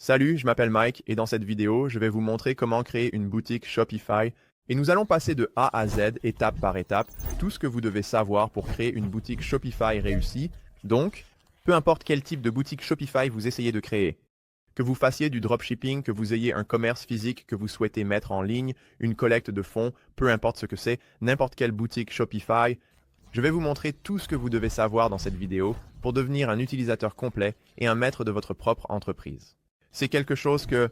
Salut, je m'appelle Mike et dans cette vidéo, je vais vous montrer comment créer une boutique Shopify et nous allons passer de A à Z, étape par étape, tout ce que vous devez savoir pour créer une boutique Shopify réussie. Donc, peu importe quel type de boutique Shopify vous essayez de créer. Que vous fassiez du dropshipping, que vous ayez un commerce physique que vous souhaitez mettre en ligne, une collecte de fonds, peu importe ce que c'est, n'importe quelle boutique Shopify, je vais vous montrer tout ce que vous devez savoir dans cette vidéo pour devenir un utilisateur complet et un maître de votre propre entreprise. C'est quelque chose que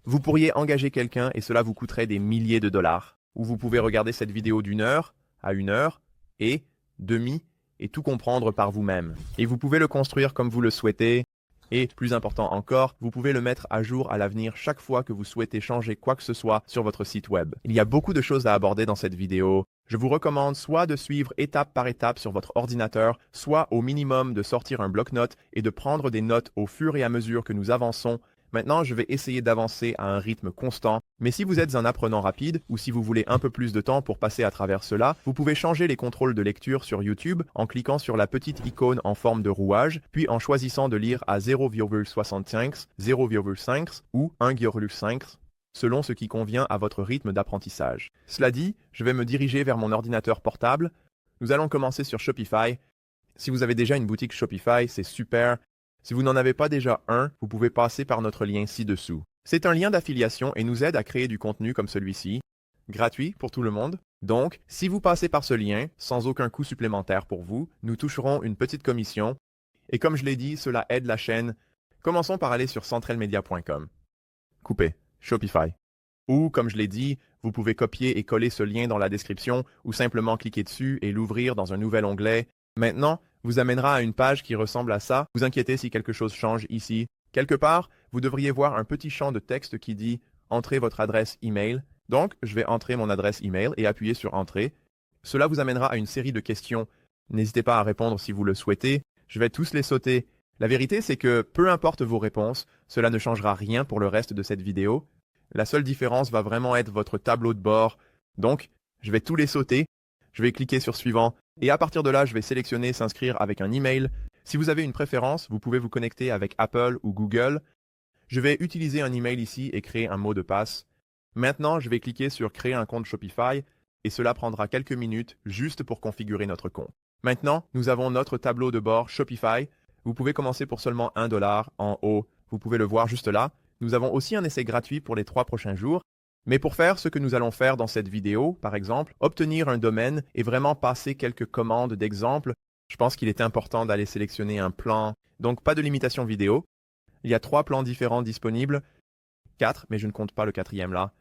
vous pourriez engager quelqu'un et cela vous coûterait des milliers de dollars. Ou vous pouvez regarder cette vidéo d'une heure à une heure et demie et tout comprendre par vous-même. Et vous pouvez le construire comme vous le souhaitez. Et, plus important encore, vous pouvez le mettre à jour à l'avenir chaque fois que vous souhaitez changer quoi que ce soit sur votre site web. Il y a beaucoup de choses à aborder dans cette vidéo. Je vous recommande soit de suivre étape par étape sur votre ordinateur, soit au minimum de sortir un bloc-notes et de prendre des notes au fur et à mesure que nous avançons. Maintenant, je vais essayer d'avancer à un rythme constant, mais si vous êtes un apprenant rapide ou si vous voulez un peu plus de temps pour passer à travers cela, vous pouvez changer les contrôles de lecture sur YouTube en cliquant sur la petite icône en forme de rouage, puis en choisissant de lire à 0,65, 0,5 ou 1,5 selon ce qui convient à votre rythme d'apprentissage. Cela dit, je vais me diriger vers mon ordinateur portable. Nous allons commencer sur Shopify. Si vous avez déjà une boutique Shopify, c'est super. Si vous n'en avez pas déjà un, vous pouvez passer par notre lien ci-dessous. C'est un lien d'affiliation et nous aide à créer du contenu comme celui-ci, gratuit pour tout le monde. Donc, si vous passez par ce lien, sans aucun coût supplémentaire pour vous, nous toucherons une petite commission. Et comme je l'ai dit, cela aide la chaîne. Commençons par aller sur centralmedia.com. Coupez. Shopify. Ou, comme je l'ai dit, vous pouvez copier et coller ce lien dans la description ou simplement cliquer dessus et l'ouvrir dans un nouvel onglet. Maintenant, vous amènera à une page qui ressemble à ça. Vous inquiétez si quelque chose change ici. Quelque part, vous devriez voir un petit champ de texte qui dit « Entrez votre adresse email ». Donc, je vais entrer mon adresse email et appuyer sur « Entrer ». Cela vous amènera à une série de questions. N'hésitez pas à répondre si vous le souhaitez. Je vais tous les sauter. La vérité, c'est que peu importe vos réponses, cela ne changera rien pour le reste de cette vidéo. La seule différence va vraiment être votre tableau de bord. Donc, je vais tous les sauter. Je vais cliquer sur suivant et à partir de là, je vais sélectionner s'inscrire avec un email. Si vous avez une préférence, vous pouvez vous connecter avec Apple ou Google. Je vais utiliser un email ici et créer un mot de passe. Maintenant, je vais cliquer sur créer un compte Shopify et cela prendra quelques minutes juste pour configurer notre compte. Maintenant, nous avons notre tableau de bord Shopify. Vous pouvez commencer pour seulement $1 en haut. Vous pouvez le voir juste là. Nous avons aussi un essai gratuit pour les 3 prochains jours. Mais pour faire ce que nous allons faire dans cette vidéo, par exemple, obtenir un domaine et vraiment passer quelques commandes d'exemple, je pense qu'il est important d'aller sélectionner un plan. Donc pas de limitation vidéo. Il y a 3 plans différents disponibles. 4, mais je ne compte pas le 4e là.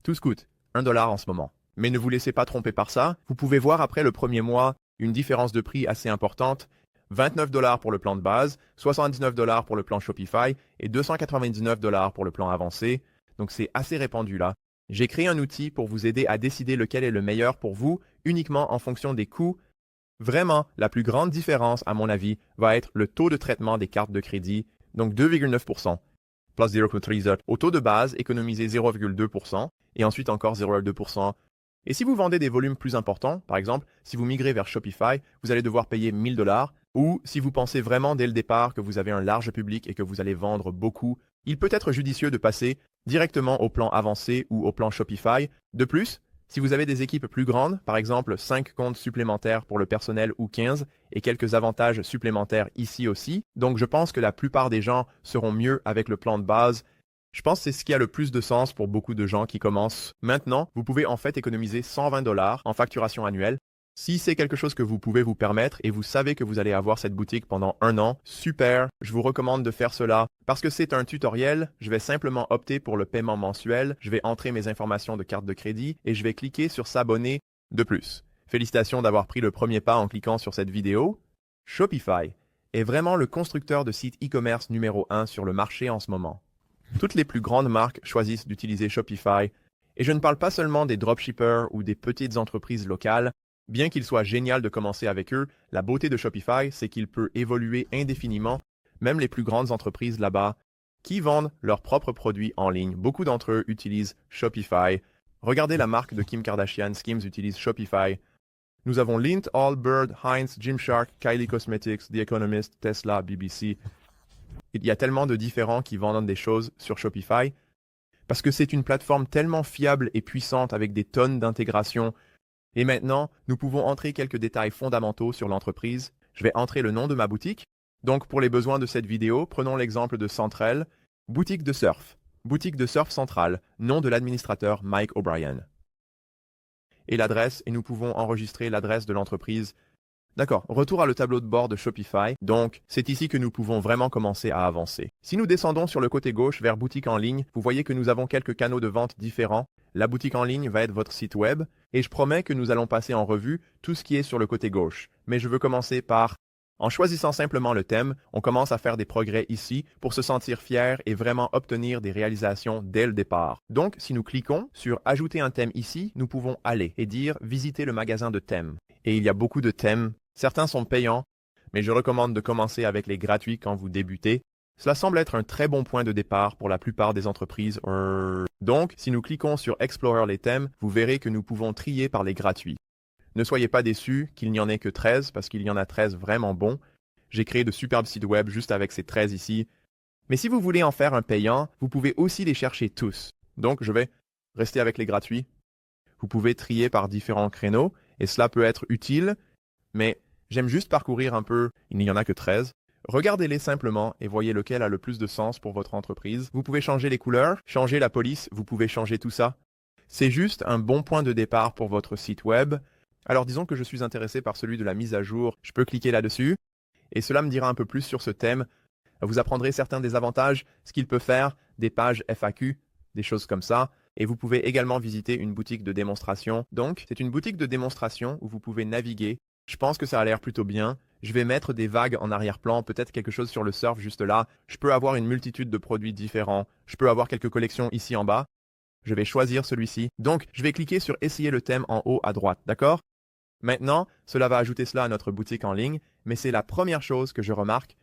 Tous coûtent $1 en ce moment. Mais ne vous laissez pas tromper par ça. Vous pouvez voir après le premier mois une différence de prix assez importante. $29 pour le plan de base, $79 pour le plan Shopify et $299 pour le plan avancé. Donc c'est assez répandu là. J'ai créé un outil pour vous aider à décider lequel est le meilleur pour vous, uniquement en fonction des coûts. Vraiment, la plus grande différence, à mon avis, va être le taux de traitement des cartes de crédit, donc 2,9%, plus 0,3%. Au taux de base, économisez 0,2% et ensuite encore 0,2%. Et si vous vendez des volumes plus importants, par exemple, si vous migrez vers Shopify, vous allez devoir payer $1000. Ou si vous pensez vraiment dès le départ que vous avez un large public et que vous allez vendre beaucoup, il peut être judicieux de passer directement au plan avancé ou au plan Shopify. De plus, si vous avez des équipes plus grandes, par exemple 5 comptes supplémentaires pour le personnel ou 15, et quelques avantages supplémentaires ici aussi, donc je pense que la plupart des gens seront mieux avec le plan de base. Je pense que c'est ce qui a le plus de sens pour beaucoup de gens qui commencent. Maintenant, vous pouvez en fait économiser $120 en facturation annuelle. Si c'est quelque chose que vous pouvez vous permettre et vous savez que vous allez avoir cette boutique pendant 1 an, super, je vous recommande de faire cela. Parce que c'est un tutoriel, je vais simplement opter pour le paiement mensuel, je vais entrer mes informations de carte de crédit et je vais cliquer sur s'abonner de plus. Félicitations d'avoir pris le premier pas en cliquant sur cette vidéo. Shopify est vraiment le constructeur de sites e-commerce numéro 1 sur le marché en ce moment. Toutes les plus grandes marques choisissent d'utiliser Shopify et je ne parle pas seulement des dropshippers ou des petites entreprises locales. Bien qu'il soit génial de commencer avec eux, la beauté de Shopify, c'est qu'il peut évoluer indéfiniment, même les plus grandes entreprises là-bas, qui vendent leurs propres produits en ligne. Beaucoup d'entre eux utilisent Shopify. Regardez la marque de Kim Kardashian, Skims utilise Shopify. Nous avons Lindt, Allbirds, Heinz, Gymshark, Kylie Cosmetics, The Economist, Tesla, BBC. Il y a tellement de différents qui vendent des choses sur Shopify parce que c'est une plateforme tellement fiable et puissante avec des tonnes d'intégration. Et maintenant, nous pouvons entrer quelques détails fondamentaux sur l'entreprise. Je vais entrer le nom de ma boutique. Donc, pour les besoins de cette vidéo, prenons l'exemple de Centrel, boutique de surf. Boutique de surf centrale, nom de l'administrateur Mike O'Brien. Et l'adresse, et nous pouvons enregistrer l'adresse de l'entreprise. D'accord, retour à le tableau de bord de Shopify. Donc, c'est ici que nous pouvons vraiment commencer à avancer. Si nous descendons sur le côté gauche vers boutique en ligne, vous voyez que nous avons quelques canaux de vente différents. La boutique en ligne va être votre site web, et je promets que nous allons passer en revue tout ce qui est sur le côté gauche. Mais je veux commencer par... En choisissant simplement le thème, on commence à faire des progrès ici pour se sentir fier et vraiment obtenir des réalisations dès le départ. Donc, si nous cliquons sur « Ajouter un thème » ici, nous pouvons aller et dire « Visiter le magasin de thèmes ». Et il y a beaucoup de thèmes. Certains sont payants, mais je recommande de commencer avec les gratuits quand vous débutez. Cela semble être un très bon point de départ pour la plupart des entreprises. Donc, si nous cliquons sur « Explorer les thèmes », vous verrez que nous pouvons trier par les gratuits. Ne soyez pas déçus qu'il n'y en ait que 13, parce qu'il y en a 13 vraiment bons. J'ai créé de superbes sites web juste avec ces 13 ici. Mais si vous voulez en faire un payant, vous pouvez aussi les chercher tous. Donc, je vais rester avec les gratuits. Vous pouvez trier par différents créneaux, et cela peut être utile, mais j'aime juste parcourir un peu. Il n'y en a que 13. Regardez-les simplement et voyez lequel a le plus de sens pour votre entreprise. Vous pouvez changer les couleurs, changer la police, vous pouvez changer tout ça. C'est juste un bon point de départ pour votre site web. Alors disons que je suis intéressé par celui de la mise à jour. Je peux cliquer là-dessus et cela me dira un peu plus sur ce thème. Vous apprendrez certains des avantages, ce qu'il peut faire, des pages FAQ, des choses comme ça. Et vous pouvez également visiter une boutique de démonstration. Donc, c'est une boutique de démonstration où vous pouvez naviguer. Je pense que ça a l'air plutôt bien. Je vais mettre des vagues en arrière-plan, peut-être quelque chose sur le surf juste là. Je peux avoir une multitude de produits différents. Je peux avoir quelques collections ici en bas. Je vais choisir celui-ci. Donc, je vais cliquer sur « Essayer le thème » en haut à droite, d'accord? Maintenant, cela va ajouter cela à notre boutique en ligne, mais c'est la première chose que je remarque,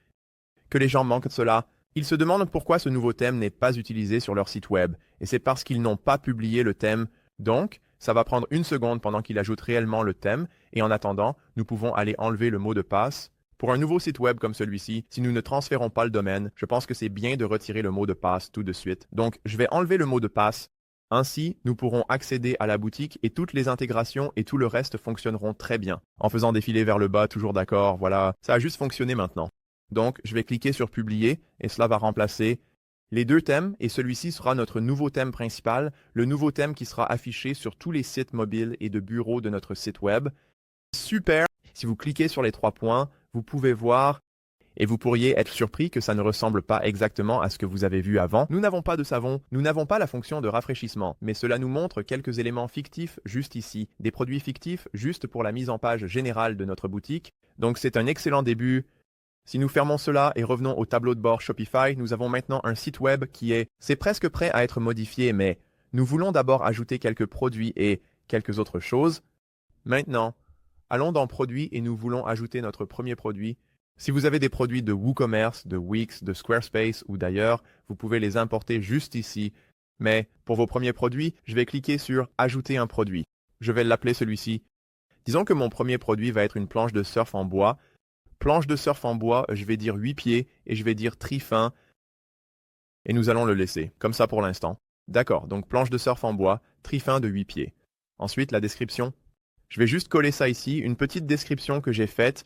que les gens manquent de cela. Ils se demandent pourquoi ce nouveau thème n'est pas utilisé sur leur site web, et c'est parce qu'ils n'ont pas publié le thème. Donc, ça va prendre une seconde pendant qu'ils ajoutent réellement le thème, et en attendant, nous pouvons aller enlever le mot de passe. Pour un nouveau site web comme celui-ci, si nous ne transférons pas le domaine, je pense que c'est bien de retirer le mot de passe tout de suite. Donc, je vais enlever le mot de passe. Ainsi, nous pourrons accéder à la boutique et toutes les intégrations et tout le reste fonctionneront très bien. En faisant défiler vers le bas, toujours d'accord, voilà, ça a juste fonctionné maintenant. Donc, je vais cliquer sur Publier et cela va remplacer les deux thèmes et celui-ci sera notre nouveau thème principal, le nouveau thème qui sera affiché sur tous les sites mobiles et de bureaux de notre site web. Super! Si vous cliquez sur les 3 points, vous pouvez voir et vous pourriez être surpris que ça ne ressemble pas exactement à ce que vous avez vu avant. Nous n'avons pas de savon, nous n'avons pas la fonction de rafraîchissement, mais cela nous montre quelques éléments fictifs juste ici, des produits fictifs juste pour la mise en page générale de notre boutique. Donc c'est un excellent début. Si nous fermons cela et revenons au tableau de bord Shopify, nous avons maintenant un site web c'est presque prêt à être modifié, mais nous voulons d'abord ajouter quelques produits et quelques autres choses. Maintenant, allons dans Produits et nous voulons ajouter notre premier produit. Si vous avez des produits de WooCommerce, de Wix, de Squarespace ou d'ailleurs, vous pouvez les importer juste ici. Mais pour vos premiers produits, je vais cliquer sur « Ajouter un produit ». Je vais l'appeler celui-ci. Disons que mon premier produit va être une planche de surf en bois. Planche de surf en bois, je vais dire 8 pieds et je vais dire tri fin. Et nous allons le laisser, comme ça pour l'instant. D'accord, donc planche de surf en bois, tri fin de 8 pieds. Ensuite, la description. Je vais juste coller ça ici, une petite description que j'ai faite.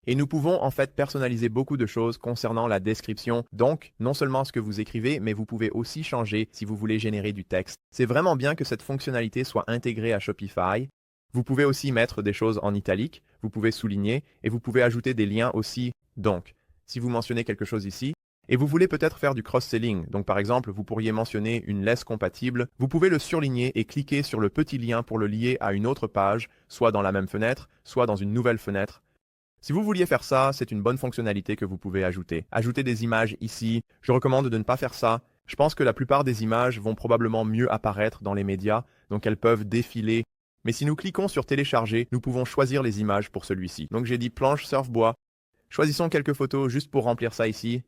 Et nous pouvons en fait personnaliser beaucoup de choses concernant la description. Donc, non seulement ce que vous écrivez, mais vous pouvez aussi changer si vous voulez générer du texte. C'est vraiment bien que cette fonctionnalité soit intégrée à Shopify. Vous pouvez aussi mettre des choses en italique, vous pouvez souligner et vous pouvez ajouter des liens aussi. Donc, si vous mentionnez quelque chose ici, et vous voulez peut-être faire du cross-selling, donc par exemple, vous pourriez mentionner une laisse compatible, vous pouvez le surligner et cliquer sur le petit lien pour le lier à une autre page, soit dans la même fenêtre, soit dans une nouvelle fenêtre. Si vous vouliez faire ça, c'est une bonne fonctionnalité que vous pouvez ajouter. Ajouter des images ici, je recommande de ne pas faire ça. Je pense que la plupart des images vont probablement mieux apparaître dans les médias, donc elles peuvent défiler. Mais si nous cliquons sur télécharger, nous pouvons choisir les images pour celui-ci. Donc j'ai dit planche surf bois. Choisissons quelques photos juste pour remplir ça ici.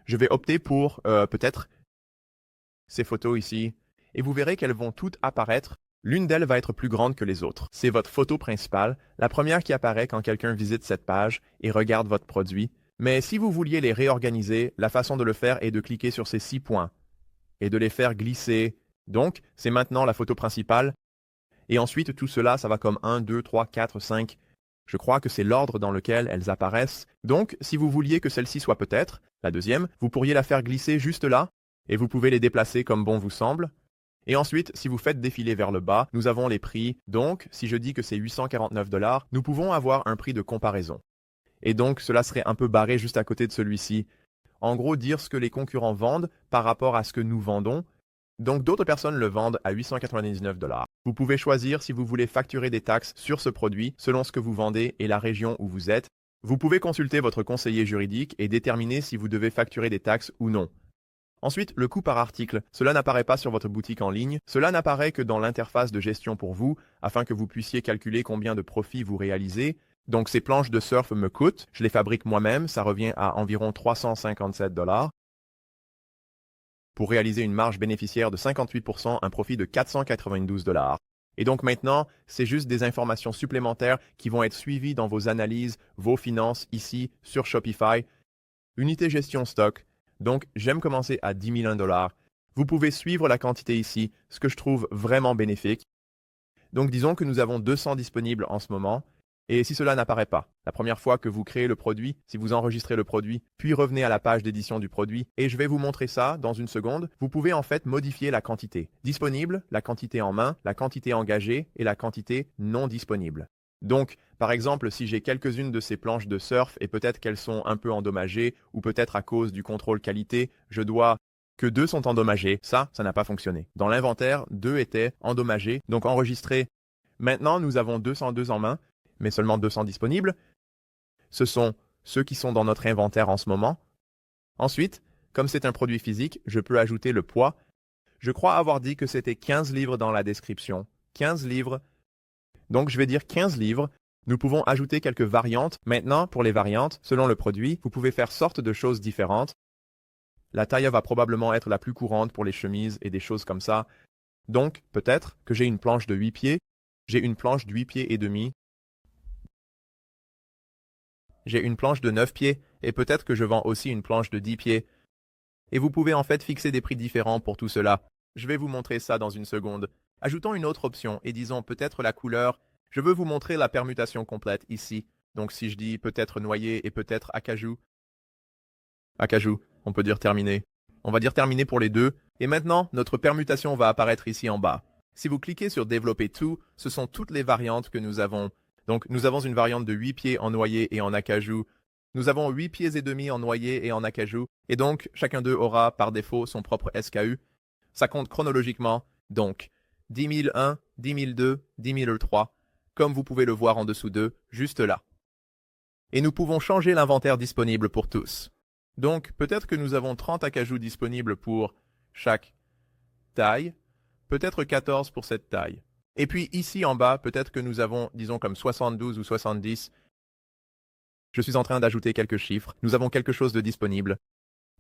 Je vais opter pour peut-être ces photos ici. Et vous verrez qu'elles vont toutes apparaître. L'une d'elles va être plus grande que les autres. C'est votre photo principale, la première qui apparaît quand quelqu'un visite cette page et regarde votre produit. Mais si vous vouliez les réorganiser, la façon de le faire est de cliquer sur ces 6 points et de les faire glisser. Donc, c'est maintenant la photo principale. Et ensuite, tout cela, ça va comme 1, 2, 3, 4, 5. Je crois que c'est l'ordre dans lequel elles apparaissent. Donc, si vous vouliez que celle-ci soit peut-être la deuxième, vous pourriez la faire glisser juste là, et vous pouvez les déplacer comme bon vous semble. Et ensuite, si vous faites défiler vers le bas, nous avons les prix. Donc, si je dis que c'est 849 $, nous pouvons avoir un prix de comparaison. Et donc, cela serait un peu barré juste à côté de celui-ci. En gros, dire ce que les concurrents vendent par rapport à ce que nous vendons. Donc, d'autres personnes le vendent à 899 $. Vous pouvez choisir si vous voulez facturer des taxes sur ce produit selon ce que vous vendez et la région où vous êtes. Vous pouvez consulter votre conseiller juridique et déterminer si vous devez facturer des taxes ou non. Ensuite, le coût par article. Cela n'apparaît pas sur votre boutique en ligne. Cela n'apparaît que dans l'interface de gestion pour vous, afin que vous puissiez calculer combien de profit vous réalisez. Donc, ces planches de surf me coûtent. Je les fabrique moi-même. Ça revient à environ 357 $. Pour réaliser une marge bénéficiaire de 58%, un profit de 492 $. Et donc maintenant, c'est juste des informations supplémentaires qui vont être suivies dans vos analyses, vos finances ici sur Shopify. Unité gestion stock. Donc, j'aime commencer à 10 001 $. Vous pouvez suivre la quantité ici, ce que je trouve vraiment bénéfique. Donc, disons que nous avons 200 disponibles en ce moment. Et si cela n'apparaît pas, la première fois que vous créez le produit, si vous enregistrez le produit, puis revenez à la page d'édition du produit, et je vais vous montrer ça dans une seconde, vous pouvez en fait modifier la quantité disponible, la quantité en main, la quantité engagée et la quantité non disponible. Donc, par exemple, si j'ai quelques-unes de ces planches de surf et peut-être qu'elles sont un peu endommagées ou peut-être à cause du contrôle qualité, je dois que 2 sont endommagées. Ça n'a pas fonctionné. Dans l'inventaire, 2 étaient endommagées, donc enregistrées. Maintenant, nous avons 202 en main, mais seulement 200 disponibles. Ce sont ceux qui sont dans notre inventaire en ce moment. Ensuite, comme c'est un produit physique, je peux ajouter le poids. Je crois avoir dit que c'était 15 livres dans la description. 15 livres. Donc, je vais dire 15 livres. Nous pouvons ajouter quelques variantes. Maintenant, pour les variantes, selon le produit, vous pouvez faire sorte de choses différentes. La taille va probablement être la plus courante pour les chemises et des choses comme ça. Donc, peut-être que j'ai une planche de 8 pieds. J'ai une planche de 8 pieds et demi. J'ai une planche de 9 pieds et peut-être que je vends aussi une planche de 10 pieds. Et vous pouvez en fait fixer des prix différents pour tout cela. Je vais vous montrer ça dans une seconde. Ajoutons une autre option et disons peut-être la couleur. Je veux vous montrer la permutation complète ici. Donc si je dis peut-être noyer et peut-être acajou. Acajou, on peut dire terminé. On va dire terminé pour les deux. Et maintenant, notre permutation va apparaître ici en bas. Si vous cliquez sur développer tout, ce sont toutes les variantes que nous avons. Donc, nous avons une variante de 8 pieds en noyer et en acajou. Nous avons 8 pieds et demi en noyer et en acajou. Et donc, chacun d'eux aura par défaut son propre SKU. Ça compte chronologiquement. Donc, 10 001, 10 002, 10 003, comme vous pouvez le voir en dessous d'eux, juste là. Et nous pouvons changer l'inventaire disponible pour tous. Donc, peut-être que nous avons 30 acajou disponibles pour chaque taille, peut-être 14 pour cette taille. Et puis ici en bas, peut-être que nous avons, disons comme 72 ou 70. Je suis en train d'ajouter quelques chiffres. Nous avons quelque chose de disponible.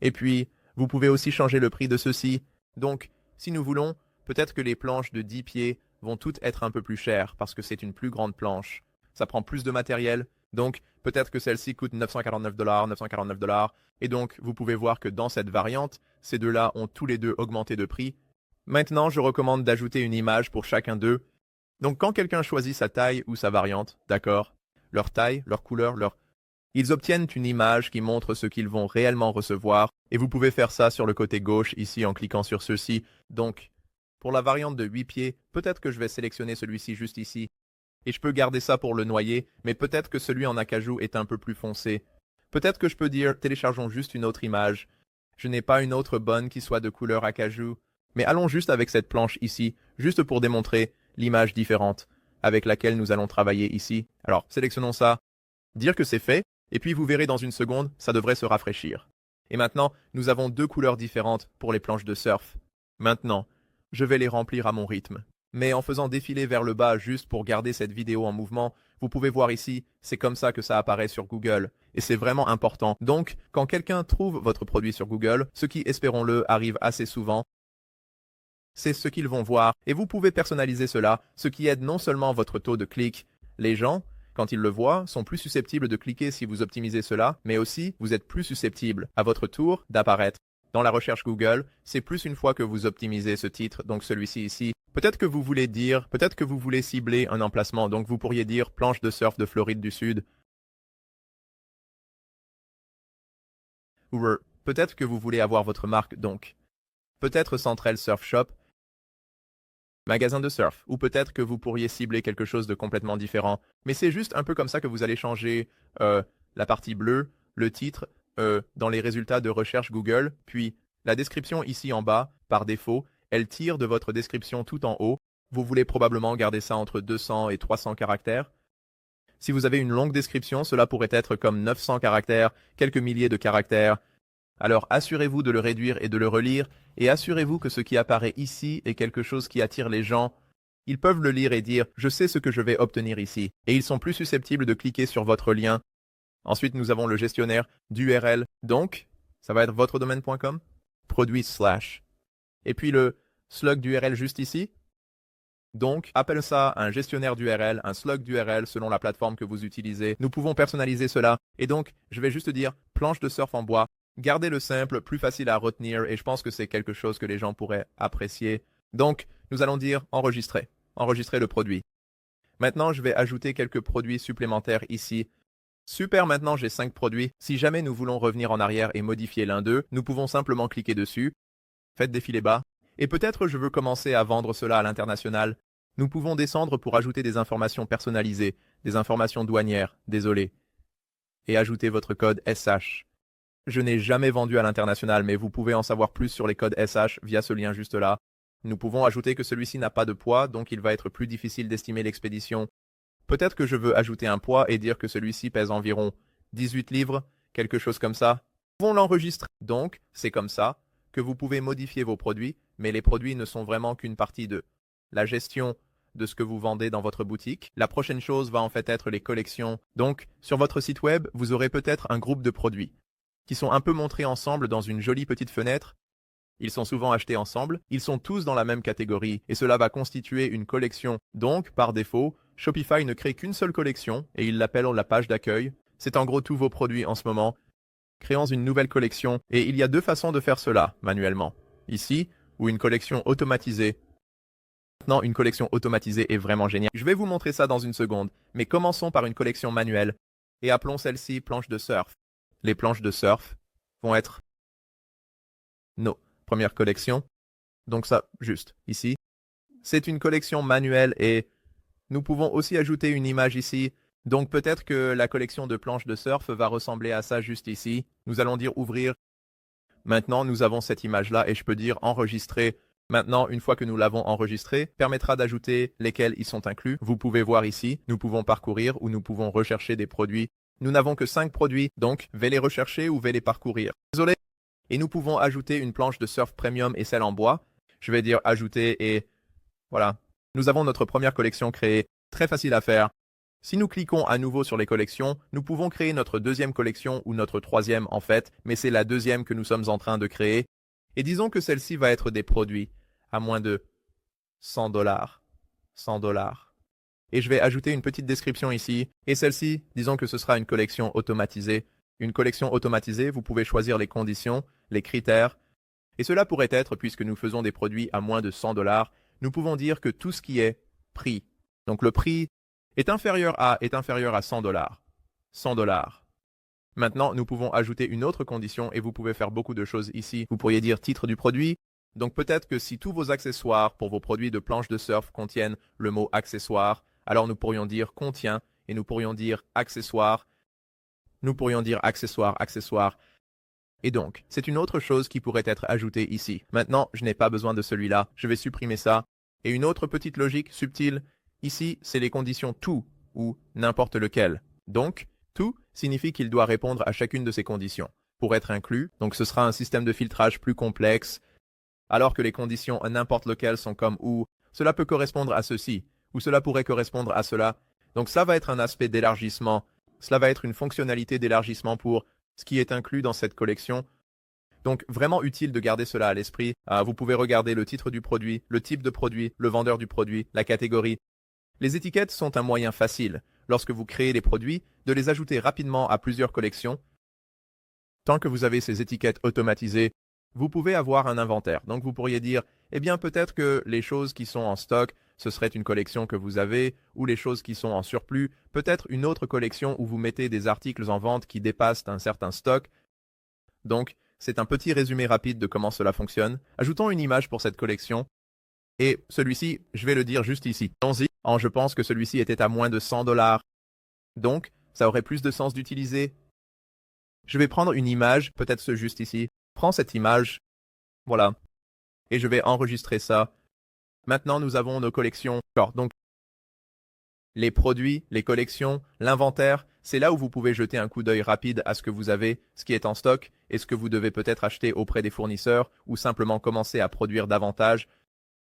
Et puis, vous pouvez aussi changer le prix de ceux-ci. Donc, si nous voulons, peut-être que les planches de 10 pieds vont toutes être un peu plus chères parce que c'est une plus grande planche. Ça prend plus de matériel. Donc, peut-être que celle-ci coûte 949 $, 949 $. Et donc, vous pouvez voir que dans cette variante, ces deux-là ont tous les deux augmenté de prix. Maintenant, je recommande d'ajouter une image pour chacun d'eux. Donc, quand quelqu'un choisit sa taille ou sa variante, d'accord, leur taille, leur couleur, ils obtiennent une image qui montre ce qu'ils vont réellement recevoir, et vous pouvez faire ça sur le côté gauche ici en cliquant sur ceci. Donc, pour la variante de 8 pieds, peut-être que je vais sélectionner celui-ci juste ici, et je peux garder ça pour le noyer, mais peut-être que celui en acajou est un peu plus foncé. Peut-être que je peux dire téléchargeons juste une autre image. Je n'ai pas une autre bonne qui soit de couleur acajou. Mais allons juste avec cette planche ici, juste pour démontrer l'image différente avec laquelle nous allons travailler ici. Alors, sélectionnons ça, dire que c'est fait, et puis vous verrez dans une seconde, ça devrait se rafraîchir. Et maintenant, nous avons 2 couleurs différentes pour les planches de surf. Maintenant, je vais les remplir à mon rythme. Mais en faisant défiler vers le bas juste pour garder cette vidéo en mouvement, vous pouvez voir ici, c'est comme ça que ça apparaît sur Google. Et c'est vraiment important. Donc, quand quelqu'un trouve votre produit sur Google, ce qui, espérons-le, arrive assez souvent, c'est ce qu'ils vont voir, et vous pouvez personnaliser cela, ce qui aide non seulement votre taux de clic, les gens quand ils le voient, sont plus susceptibles de cliquer si vous optimisez cela, mais aussi vous êtes plus susceptible, à votre tour, d'apparaître. Dans la recherche Google, c'est plus une fois que vous optimisez ce titre, donc celui-ci ici. Peut-être que vous voulez cibler un emplacement, donc vous pourriez dire planche de surf de Floride du Sud. Ou peut-être que vous voulez avoir votre marque, donc peut-être Central Surf Shop, magasin de surf, ou peut-être que vous pourriez cibler quelque chose de complètement différent. Mais c'est juste un peu comme ça que vous allez changer la partie bleue, le titre, dans les résultats de recherche Google, puis la description ici en bas, par défaut, elle tire de votre description tout en haut. Vous voulez probablement garder ça entre 200 et 300 caractères. Si vous avez une longue description, cela pourrait être comme 900 caractères, quelques milliers de caractères. Alors assurez-vous de le réduire et de le relire, et assurez-vous que ce qui apparaît ici est quelque chose qui attire les gens. Ils peuvent le lire et dire « Je sais ce que je vais obtenir ici », et ils sont plus susceptibles de cliquer sur votre lien. Ensuite, nous avons le gestionnaire d'URL. Donc, ça va être votredomaine.com, produit /. Et puis le slug d'URL juste ici. Donc, appelle ça un gestionnaire d'URL, un slug d'URL selon la plateforme que vous utilisez. Nous pouvons personnaliser cela. Et donc, je vais juste dire planche de surf en bois. Gardez le simple, plus facile à retenir, et je pense que c'est quelque chose que les gens pourraient apprécier. Donc, nous allons dire enregistrer. Enregistrer le produit. Maintenant, je vais ajouter quelques produits supplémentaires ici. Super, maintenant j'ai 5 produits. Si jamais nous voulons revenir en arrière et modifier l'un d'eux, nous pouvons simplement cliquer dessus. Faites défiler bas. Et peut-être je veux commencer à vendre cela à l'international. Nous pouvons descendre pour ajouter des informations personnalisées, des informations douanières, désolé. Et ajouter votre code SH. Je n'ai jamais vendu à l'international, mais vous pouvez en savoir plus sur les codes SH via ce lien juste là. Nous pouvons ajouter que celui-ci n'a pas de poids, donc il va être plus difficile d'estimer l'expédition. Peut-être que je veux ajouter un poids et dire que celui-ci pèse environ 18 livres, quelque chose comme ça. Nous pouvons l'enregistrer. Donc, c'est comme ça que vous pouvez modifier vos produits, mais les produits ne sont vraiment qu'une partie de la gestion de ce que vous vendez dans votre boutique. La prochaine chose va en fait être les collections. Donc, sur votre site web, vous aurez peut-être un groupe de produits qui sont un peu montrés ensemble dans une jolie petite fenêtre. Ils sont souvent achetés ensemble, ils sont tous dans la même catégorie, et cela va constituer une collection. Donc, par défaut, Shopify ne crée qu'une seule collection, et il l'appelle la page d'accueil. C'est en gros tous vos produits en ce moment. Créons une nouvelle collection, et il y a deux façons de faire cela, manuellement. Ici, ou une collection automatisée. Maintenant, une collection automatisée est vraiment géniale. Je vais vous montrer ça dans une seconde, mais commençons par une collection manuelle, et appelons celle-ci planche de surf. Les planches de surf vont être nos premières collections. Donc ça, juste ici. C'est une collection manuelle et nous pouvons aussi ajouter une image ici. Donc peut-être que la collection de planches de surf va ressembler à ça juste ici. Nous allons dire ouvrir. Maintenant, nous avons cette image-là et je peux dire enregistrer. Maintenant, une fois que nous l'avons enregistré, permettra d'ajouter lesquels y sont inclus. Vous pouvez voir ici, nous pouvons parcourir ou nous pouvons rechercher des produits. Nous n'avons que 5 produits, donc vais les rechercher ou vais les parcourir. Désolé. Et nous pouvons ajouter une planche de surf premium et celle en bois. Je vais dire ajouter et voilà. Nous avons notre première collection créée. Très facile à faire. Si nous cliquons à nouveau sur les collections, nous pouvons créer notre deuxième collection ou notre troisième en fait, mais c'est la deuxième que nous sommes en train de créer. Et disons que celle-ci va être des produits à moins de 100 $. 100 $. Et je vais ajouter une petite description ici. Et celle-ci, disons que ce sera une collection automatisée. Une collection automatisée, vous pouvez choisir les conditions, les critères. Et cela pourrait être, puisque nous faisons des produits à moins de 100 $, nous pouvons dire que tout ce qui est prix, donc le prix est inférieur à 100 $. 100 $. Maintenant, nous pouvons ajouter une autre condition et vous pouvez faire beaucoup de choses ici. Vous pourriez dire titre du produit. Donc peut-être que si tous vos accessoires pour vos produits de planche de surf contiennent le mot accessoire, alors nous pourrions dire contient et nous pourrions dire accessoire. Nous pourrions dire accessoire, accessoire. Et donc, c'est une autre chose qui pourrait être ajoutée ici. Maintenant, je n'ai pas besoin de celui-là. Je vais supprimer ça. Et une autre petite logique subtile. Ici, c'est les conditions tout ou n'importe lequel. Donc, tout signifie qu'il doit répondre à chacune de ces conditions pour être inclus. Donc, ce sera un système de filtrage plus complexe. Alors que les conditions n'importe lequel sont comme ou, cela peut correspondre à ceci, ou cela pourrait correspondre à cela. Donc, ça va être un aspect d'élargissement. Cela va être une fonctionnalité d'élargissement pour ce qui est inclus dans cette collection. Donc, vraiment utile de garder cela à l'esprit. Vous pouvez regarder le titre du produit, le type de produit, le vendeur du produit, la catégorie. Les étiquettes sont un moyen facile. lorsque vous créez les produits, de les ajouter rapidement à plusieurs collections. Tant que vous avez ces étiquettes automatisées, vous pouvez avoir un inventaire. Donc vous pourriez dire, eh bien peut-être que les choses qui sont en stock, ce serait une collection que vous avez, ou les choses qui sont en surplus, peut-être une autre collection où vous mettez des articles en vente qui dépassent un certain stock. Donc, c'est un petit résumé rapide de comment cela fonctionne. Ajoutons une image pour cette collection. Et celui-ci, je vais le dire juste ici. Allons-y. Je pense que celui-ci était à moins de 100 $. Donc, ça aurait plus de sens d'utiliser. Je vais prendre une image, peut-être ce juste ici. Prends cette image. Voilà. Et je vais enregistrer ça. Maintenant, nous avons nos collections. Donc, les produits, les collections, l'inventaire, c'est là où vous pouvez jeter un coup d'œil rapide à ce que vous avez, ce qui est en stock, et ce que vous devez peut-être acheter auprès des fournisseurs, ou simplement commencer à produire davantage.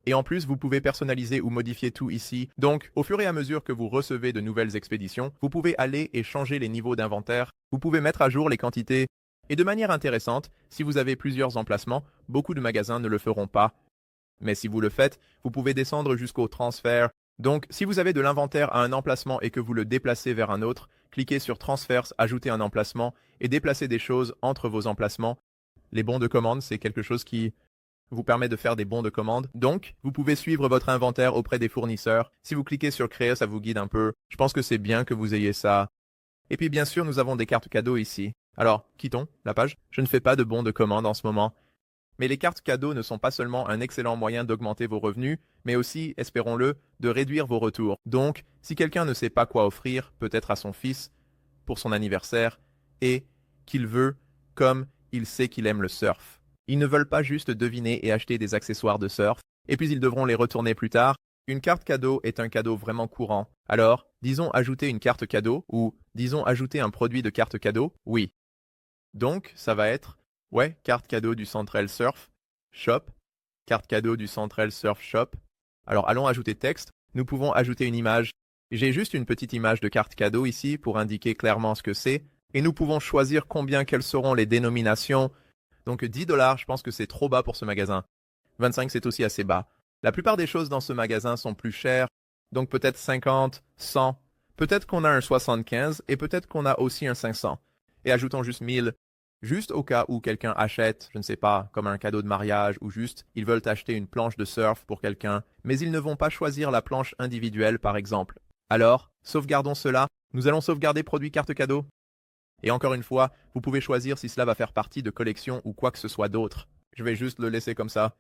Et en plus, vous pouvez personnaliser ou modifier tout ici. Donc, au fur et à mesure que vous recevez de nouvelles expéditions, vous pouvez aller et changer les niveaux d'inventaire. Vous pouvez mettre à jour les quantités. Et de manière intéressante, si vous avez plusieurs emplacements, beaucoup de magasins ne le feront pas. Mais si vous le faites, vous pouvez descendre jusqu'au transfert. Donc, si vous avez de l'inventaire à un emplacement et que vous le déplacez vers un autre, cliquez sur Transfers, ajouter un emplacement et déplacer des choses entre vos emplacements. Les bons de commande, c'est quelque chose qui vous permet de faire des bons de commande. Donc, vous pouvez suivre votre inventaire auprès des fournisseurs. Si vous cliquez sur Créer, ça vous guide un peu. Je pense que c'est bien que vous ayez ça. Et puis, bien sûr, nous avons des cartes cadeaux ici. Alors, quittons la page. Je ne fais pas de bons de commande en ce moment. Mais les cartes cadeaux ne sont pas seulement un excellent moyen d'augmenter vos revenus, mais aussi, espérons-le, de réduire vos retours. Donc, si quelqu'un ne sait pas quoi offrir, peut-être à son fils, pour son anniversaire, et qu'il veut, comme il sait qu'il aime le surf. Ils ne veulent pas juste deviner et acheter des accessoires de surf, et puis ils devront les retourner plus tard. Une carte cadeau est un cadeau vraiment courant. Alors, disons ajouter une carte cadeau, ou disons ajouter un produit de carte cadeau, oui. Donc, ça va être, ouais, carte cadeau du Central Surf Shop, carte cadeau du Central Surf Shop. Alors, allons ajouter texte. Nous pouvons ajouter une image. J'ai juste une petite image de carte cadeau ici pour indiquer clairement ce que c'est, et nous pouvons choisir quelles seront les dénominations. Donc 10 $, je pense que c'est trop bas pour ce magasin. 25, c'est aussi assez bas. La plupart des choses dans ce magasin sont plus chères, donc peut-être 50, 100. Peut-être qu'on a un 75 et peut-être qu'on a aussi un 500. Et ajoutons juste 1000, juste au cas où quelqu'un achète, je ne sais pas, comme un cadeau de mariage ou juste ils veulent acheter une planche de surf pour quelqu'un, mais ils ne vont pas choisir la planche individuelle par exemple. Alors, sauvegardons cela. Nous allons sauvegarder produit carte cadeau. Et encore une fois, vous pouvez choisir si cela va faire partie de collection ou quoi que ce soit d'autre. Je vais juste le laisser comme ça.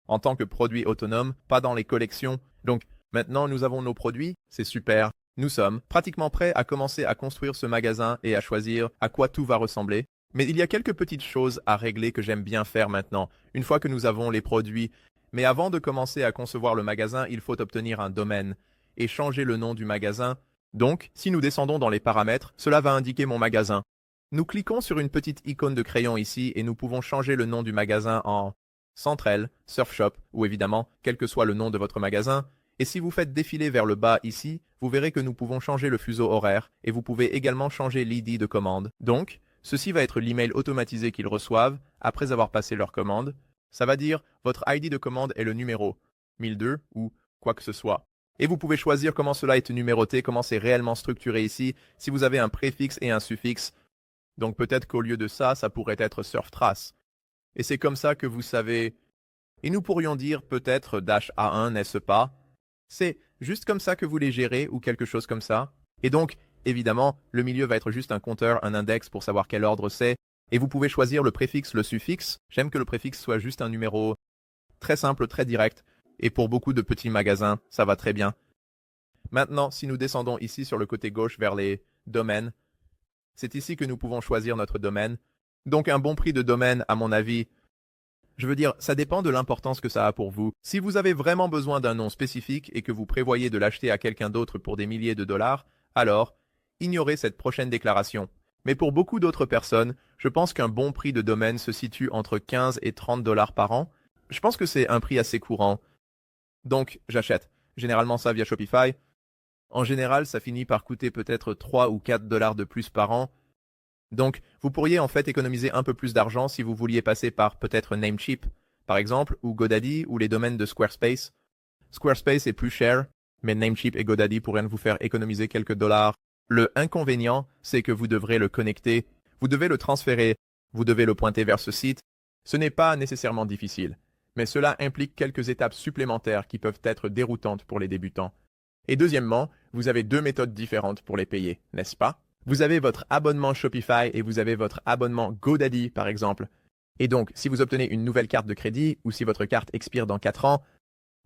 En tant que produit autonome, pas dans les collections. Donc, maintenant nous avons nos produits, c'est super. Nous sommes pratiquement prêts à commencer à construire ce magasin et à choisir à quoi tout va ressembler. Mais il y a quelques petites choses à régler que j'aime bien faire maintenant, une fois que nous avons les produits. Mais avant de commencer à concevoir le magasin, il faut obtenir un domaine et changer le nom du magasin. Donc, si nous descendons dans les paramètres, cela va indiquer mon magasin. Nous cliquons sur une petite icône de crayon ici et nous pouvons changer le nom du magasin en Central Surf Shop ou évidemment, quel que soit le nom de votre magasin. Et si vous faites défiler vers le bas ici, vous verrez que nous pouvons changer le fuseau horaire et vous pouvez également changer l'ID de commande. Donc, ceci va être l'email automatisé qu'ils reçoivent après avoir passé leur commande. Ça va dire votre ID de commande est le numéro 1002 ou quoi que ce soit. Et vous pouvez choisir comment cela est numéroté, comment c'est réellement structuré ici, si vous avez un préfixe et un suffixe. Donc peut-être qu'au lieu de ça, ça pourrait être surftrace. Et c'est comme ça que vous savez. Et nous pourrions dire peut-être -A1, n'est-ce pas? C'est juste comme ça que vous les gérez ou quelque chose comme ça. Et donc, évidemment, le milieu va être juste un compteur, un index pour savoir quel ordre c'est. Et vous pouvez choisir le préfixe, le suffixe. J'aime que le préfixe soit juste un numéro très simple, très direct. Et pour beaucoup de petits magasins, ça va très bien. Maintenant, si nous descendons ici sur le côté gauche vers les domaines, c'est ici que nous pouvons choisir notre domaine. Donc un bon prix de domaine, à mon avis, je veux dire, ça dépend de l'importance que ça a pour vous. Si vous avez vraiment besoin d'un nom spécifique et que vous prévoyez de l'acheter à quelqu'un d'autre pour des milliers de dollars, alors, ignorez cette prochaine déclaration. Mais pour beaucoup d'autres personnes, je pense qu'un bon prix de domaine se situe entre 15 et 30 $ par an. Je pense que c'est un prix assez courant. Donc, j'achète. Généralement ça via Shopify. En général, ça finit par coûter peut-être 3 ou 4 $ de plus par an. Donc, vous pourriez en fait économiser un peu plus d'argent si vous vouliez passer par peut-être Namecheap, par exemple, ou GoDaddy, ou les domaines de Squarespace. Squarespace est plus cher, mais Namecheap et GoDaddy pourraient vous faire économiser quelques dollars. Le inconvénient, c'est que vous devrez le connecter, vous devez le transférer, vous devez le pointer vers ce site. Ce n'est pas nécessairement difficile, mais cela implique quelques étapes supplémentaires qui peuvent être déroutantes pour les débutants. Et deuxièmement, vous avez deux méthodes différentes pour les payer, n'est-ce pas? Vous avez votre abonnement Shopify et vous avez votre abonnement GoDaddy, par exemple. Et donc, si vous obtenez une nouvelle carte de crédit ou si votre carte expire dans 4 ans,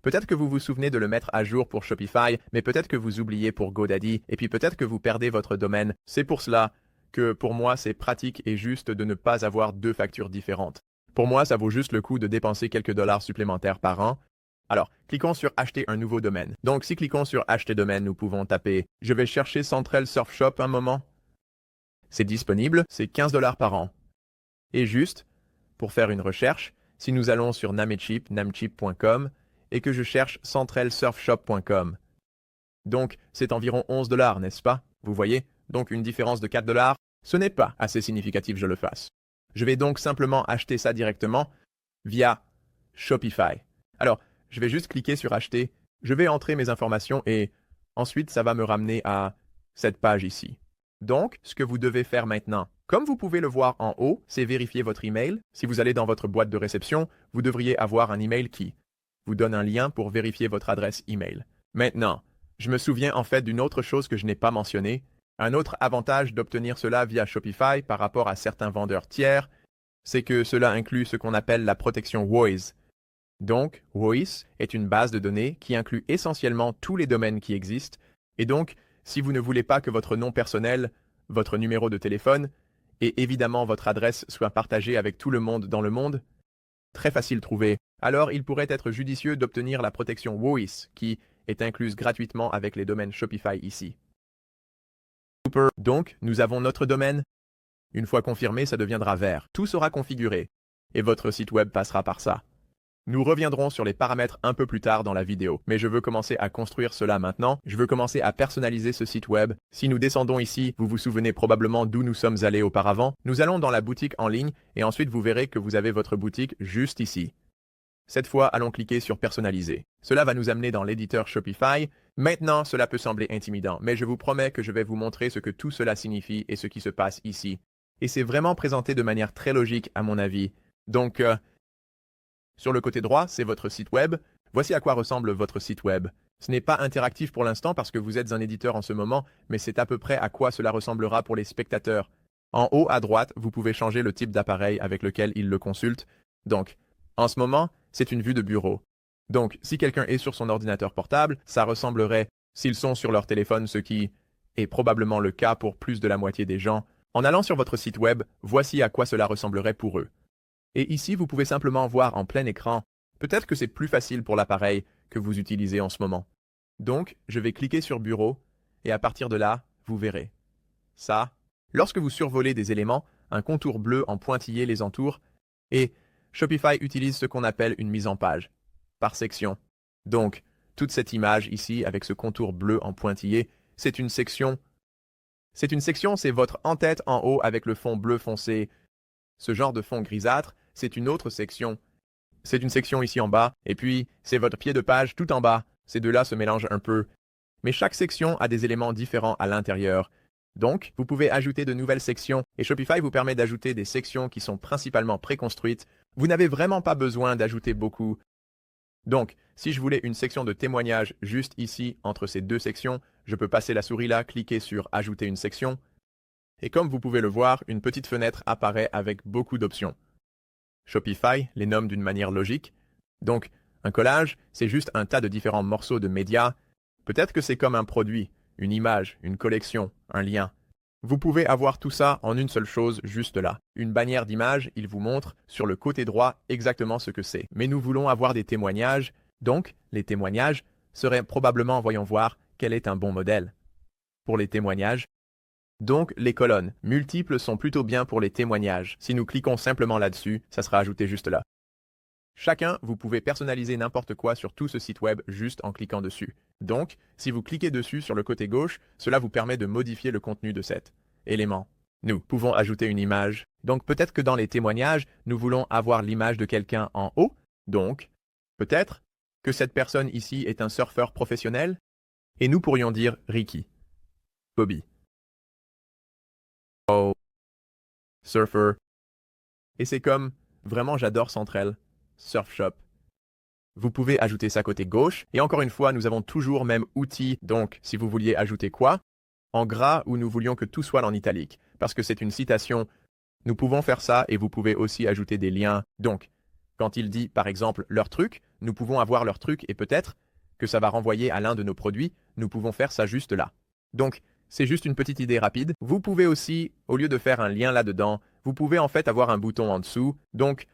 peut-être que vous vous souvenez de le mettre à jour pour Shopify, mais peut-être que vous oubliez pour GoDaddy, et puis peut-être que vous perdez votre domaine. C'est pour cela que pour moi, c'est pratique et juste de ne pas avoir deux factures différentes. Pour moi, ça vaut juste le coup de dépenser quelques dollars supplémentaires par an. Alors, cliquons sur Acheter un nouveau domaine. Donc, si cliquons sur Acheter domaine, nous pouvons taper « Je vais chercher Central Surf Shop un moment ». C'est disponible, c'est 15 dollars par an. Et juste, pour faire une recherche, si nous allons sur Namecheap, namecheap.com, et que je cherche centralsurfshop.com. Donc, c'est environ 11 dollars, n'est-ce pas? Vous voyez? Donc, une différence de 4 dollars, ce n'est pas assez significatif que je le fasse. Je vais donc simplement acheter ça directement via Shopify. Alors, je vais juste cliquer sur Acheter, je vais entrer mes informations et ensuite, ça va me ramener à cette page ici. Donc, ce que vous devez faire maintenant, comme vous pouvez le voir en haut, c'est vérifier votre email. Si vous allez dans votre boîte de réception, vous devriez avoir un email qui vous donne un lien pour vérifier votre adresse email. Maintenant, je me souviens en fait d'une autre chose que je n'ai pas mentionnée. Un autre avantage d'obtenir cela via Shopify par rapport à certains vendeurs tiers, c'est que cela inclut ce qu'on appelle la protection Voice. Donc, Voice est une base de données qui inclut essentiellement tous les domaines qui existent, et donc, si vous ne voulez pas que votre nom personnel, votre numéro de téléphone, et évidemment votre adresse soient partagés avec tout le monde dans le monde, très facile à trouver, alors il pourrait être judicieux d'obtenir la protection Voice, qui est incluse gratuitement avec les domaines Shopify ici. Super. Donc, nous avons notre domaine. Une fois confirmé, ça deviendra vert. Tout sera configuré, et votre site web passera par ça. Nous reviendrons sur les paramètres un peu plus tard dans la vidéo, mais je veux commencer à construire cela maintenant. Je veux commencer à personnaliser ce site web. Si nous descendons ici, vous vous souvenez probablement d'où nous sommes allés auparavant. Nous allons dans la boutique en ligne et ensuite vous verrez que vous avez votre boutique juste ici. Cette fois, allons cliquer sur Personnaliser. Cela va nous amener dans l'éditeur Shopify. Maintenant, cela peut sembler intimidant, mais je vous promets que je vais vous montrer ce que tout cela signifie et ce qui se passe ici. Et c'est vraiment présenté de manière très logique à mon avis. Donc, sur le côté droit, c'est votre site web. Voici à quoi ressemble votre site web. Ce n'est pas interactif pour l'instant parce que vous êtes un éditeur en ce moment, mais c'est à peu près à quoi cela ressemblera pour les spectateurs. En haut à droite, vous pouvez changer le type d'appareil avec lequel ils le consultent. Donc, en ce moment, c'est une vue de bureau. Donc, si quelqu'un est sur son ordinateur portable, ça ressemblerait, s'ils sont sur leur téléphone, ce qui est probablement le cas pour plus de la moitié des gens. En allant sur votre site web, voici à quoi cela ressemblerait pour eux. Et ici, vous pouvez simplement voir en plein écran. Peut-être que c'est plus facile pour l'appareil que vous utilisez en ce moment. Donc, je vais cliquer sur Bureau, et à partir de là, vous verrez. Ça, lorsque vous survolez des éléments, un contour bleu en pointillé les entoure, et Shopify utilise ce qu'on appelle une mise en page, par section. Donc, toute cette image ici, avec ce contour bleu en pointillé, c'est une section. C'est votre en-tête en haut avec le fond bleu foncé. Ce genre de fond grisâtre, c'est une autre section. C'est une section ici en bas, et puis c'est votre pied de page tout en bas. Ces deux-là se mélangent un peu. Mais chaque section a des éléments différents à l'intérieur. Donc, vous pouvez ajouter de nouvelles sections, et Shopify vous permet d'ajouter des sections qui sont principalement préconstruites. Vous n'avez vraiment pas besoin d'ajouter beaucoup. Donc, si je voulais une section de témoignages juste ici, entre ces deux sections, je peux passer la souris là, cliquer sur « Ajouter une section », et comme vous pouvez le voir, une petite fenêtre apparaît avec beaucoup d'options. Shopify les nomme d'une manière logique. Donc, un collage, c'est juste un tas de différents morceaux de médias. Peut-être que c'est comme un produit, une image, une collection, un lien. Vous pouvez avoir tout ça en une seule chose juste là. Une bannière d'image, il vous montre sur le côté droit exactement ce que c'est. Mais nous voulons avoir des témoignages, donc les témoignages seraient probablement, voyons voir, quel est un bon modèle. Pour les témoignages, donc, les colonnes multiples sont plutôt bien pour les témoignages. Si nous cliquons simplement là-dessus, ça sera ajouté juste là. Chacun, vous pouvez personnaliser n'importe quoi sur tout ce site web juste en cliquant dessus. Donc, si vous cliquez dessus sur le côté gauche, cela vous permet de modifier le contenu de cet élément. Nous pouvons ajouter une image. Donc, peut-être que dans les témoignages, nous voulons avoir l'image de quelqu'un en haut. Donc, peut-être que cette personne ici est un surfeur professionnel. Et nous pourrions dire Ricky, Bobby, Oh, Surfer. Et c'est comme, vraiment j'adore Centrel, Surf Shop. Vous pouvez ajouter ça côté gauche. Et encore une fois, nous avons toujours même outil. Donc, si vous vouliez ajouter quoi? En gras ou nous voulions que tout soit en italique. Parce que c'est une citation. Nous pouvons faire ça et vous pouvez aussi ajouter des liens. Donc, quand il dit, par exemple, leur truc, nous pouvons avoir leur truc et peut-être que ça va renvoyer à l'un de nos produits. Nous pouvons faire ça juste là. Donc, c'est juste une petite idée rapide. Vous pouvez aussi, au lieu de faire un lien là-dedans, vous pouvez en fait avoir un bouton en dessous. Donc,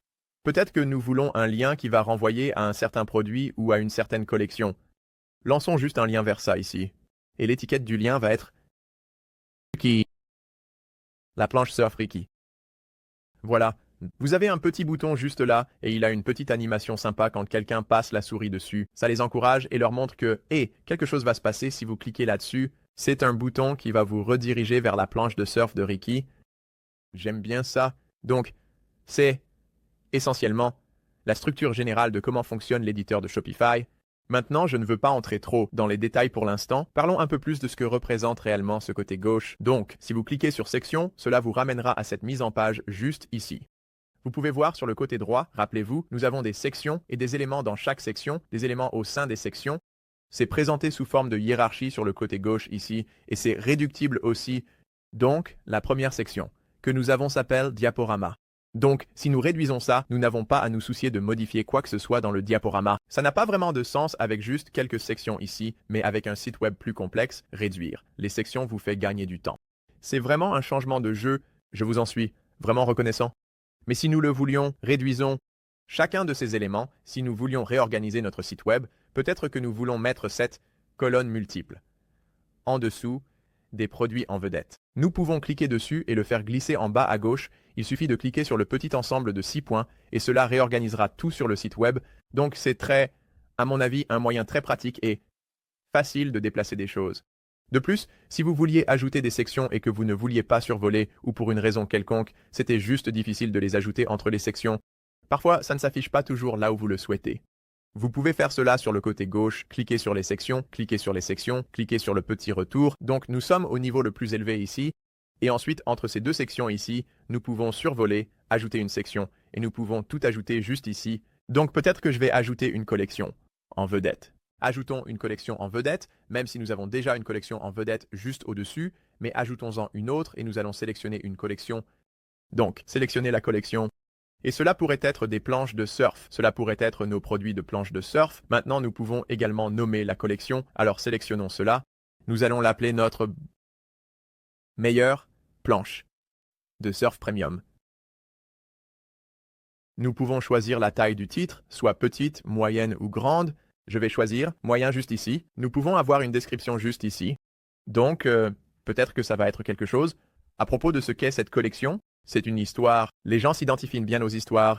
peut-être que nous voulons un lien qui va renvoyer à un certain produit ou à une certaine collection. Lançons juste un lien vers ça ici. Et l'étiquette du lien va être Ricky. La planche Surf Ricky. Voilà. Vous avez un petit bouton juste là et il a une petite animation sympa quand quelqu'un passe la souris dessus. Ça les encourage et leur montre que, quelque chose va se passer si vous cliquez là-dessus. C'est un bouton qui va vous rediriger vers la planche de surf de Ricky. J'aime bien ça. Donc, c'est essentiellement la structure générale de comment fonctionne l'éditeur de Shopify. Maintenant, je ne veux pas entrer trop dans les détails pour l'instant. Parlons un peu plus de ce que représente réellement ce côté gauche. Donc, si vous cliquez sur Section, cela vous ramènera à cette mise en page juste ici. Vous pouvez voir sur le côté droit, rappelez-vous, nous avons des sections et des éléments dans chaque section, des éléments au sein des sections. C'est présenté sous forme de hiérarchie sur le côté gauche ici, et c'est réductible aussi. Donc, la première section, que nous avons s'appelle Diaporama. Donc, si nous réduisons ça, nous n'avons pas à nous soucier de modifier quoi que ce soit dans le diaporama. Ça n'a pas vraiment de sens avec juste quelques sections ici, mais avec un site web plus complexe, réduire. Les sections vous fait gagner du temps. C'est vraiment un changement de jeu, je vous en suis vraiment reconnaissant. Mais si nous le voulions, réduisons chacun de ces éléments. Si nous voulions réorganiser notre site web, peut-être que nous voulons mettre cette colonne multiple. En dessous, des produits en vedette. Nous pouvons cliquer dessus et le faire glisser en bas à gauche. Il suffit de cliquer sur le petit ensemble de 6 points et cela réorganisera tout sur le site web. Donc c'est à mon avis, un moyen très pratique et facile de déplacer des choses. De plus, si vous vouliez ajouter des sections et que vous ne vouliez pas survoler ou pour une raison quelconque, c'était juste difficile de les ajouter entre les sections. Parfois, ça ne s'affiche pas toujours là où vous le souhaitez. Vous pouvez faire cela sur le côté gauche, cliquer sur les sections, cliquer sur les sections, cliquer sur le petit retour. Donc nous sommes au niveau le plus élevé ici. Et ensuite, entre ces deux sections ici, nous pouvons survoler, ajouter une section, et nous pouvons tout ajouter juste ici. Donc peut-être que je vais ajouter une collection en vedette. Ajoutons une collection en vedette, même si nous avons déjà une collection en vedette juste au-dessus, mais ajoutons-en une autre et nous allons sélectionner une collection. Donc, sélectionnez la collection. Et cela pourrait être des planches de surf. Cela pourrait être nos produits de planches de surf. Maintenant, nous pouvons également nommer la collection. Alors, sélectionnons cela. Nous allons l'appeler notre meilleure planche de surf premium. Nous pouvons choisir la taille du titre, soit petite, moyenne ou grande. Je vais choisir moyen juste ici. Nous pouvons avoir une description juste ici. Donc, peut-être que ça va être quelque chose. À propos de ce qu'est cette collection, c'est une histoire. Les gens s'identifient bien aux histoires.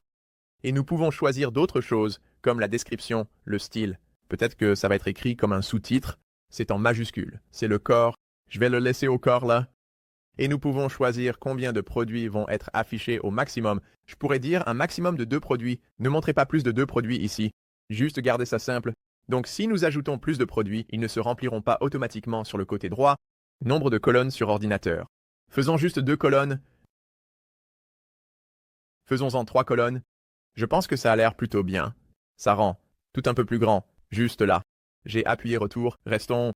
Et nous pouvons choisir d'autres choses, comme la description, le style. Peut-être que ça va être écrit comme un sous-titre. C'est en majuscule. C'est le corps. Je vais le laisser au corps là. Et nous pouvons choisir combien de produits vont être affichés au maximum. Je pourrais dire un maximum de 2 produits. Ne montrez pas plus de 2 produits ici. Juste gardez ça simple. Donc si nous ajoutons plus de produits, ils ne se rempliront pas automatiquement sur le côté droit. Nombre de colonnes sur ordinateur. Faisons juste 2 colonnes. Faisons-en 3 colonnes. Je pense que ça a l'air plutôt bien. Ça rend tout un peu plus grand, juste là. J'ai appuyé retour, restons.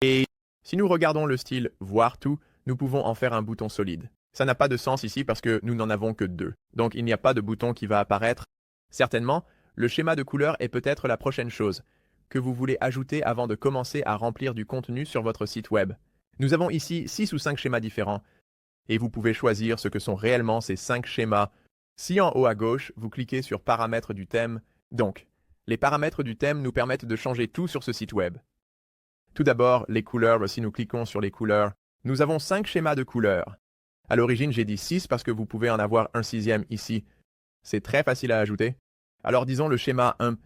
Et si nous regardons le style voir tout, nous pouvons en faire un bouton solide. Ça n'a pas de sens ici parce que nous n'en avons que 2. Donc il n'y a pas de bouton qui va apparaître. Certainement, le schéma de couleur est peut-être la prochaine chose que vous voulez ajouter avant de commencer à remplir du contenu sur votre site web. Nous avons ici 6 ou 5 schémas différents et vous pouvez choisir ce que sont réellement ces 5 schémas. Si en haut à gauche, vous cliquez sur paramètres du thème, donc, les paramètres du thème nous permettent de changer tout sur ce site web. Tout d'abord, les couleurs, si nous cliquons sur les couleurs, nous avons 5 schémas de couleurs. À l'origine, j'ai dit 6 parce que vous pouvez en avoir un 6e ici. C'est très facile à ajouter. Alors disons le schéma 1.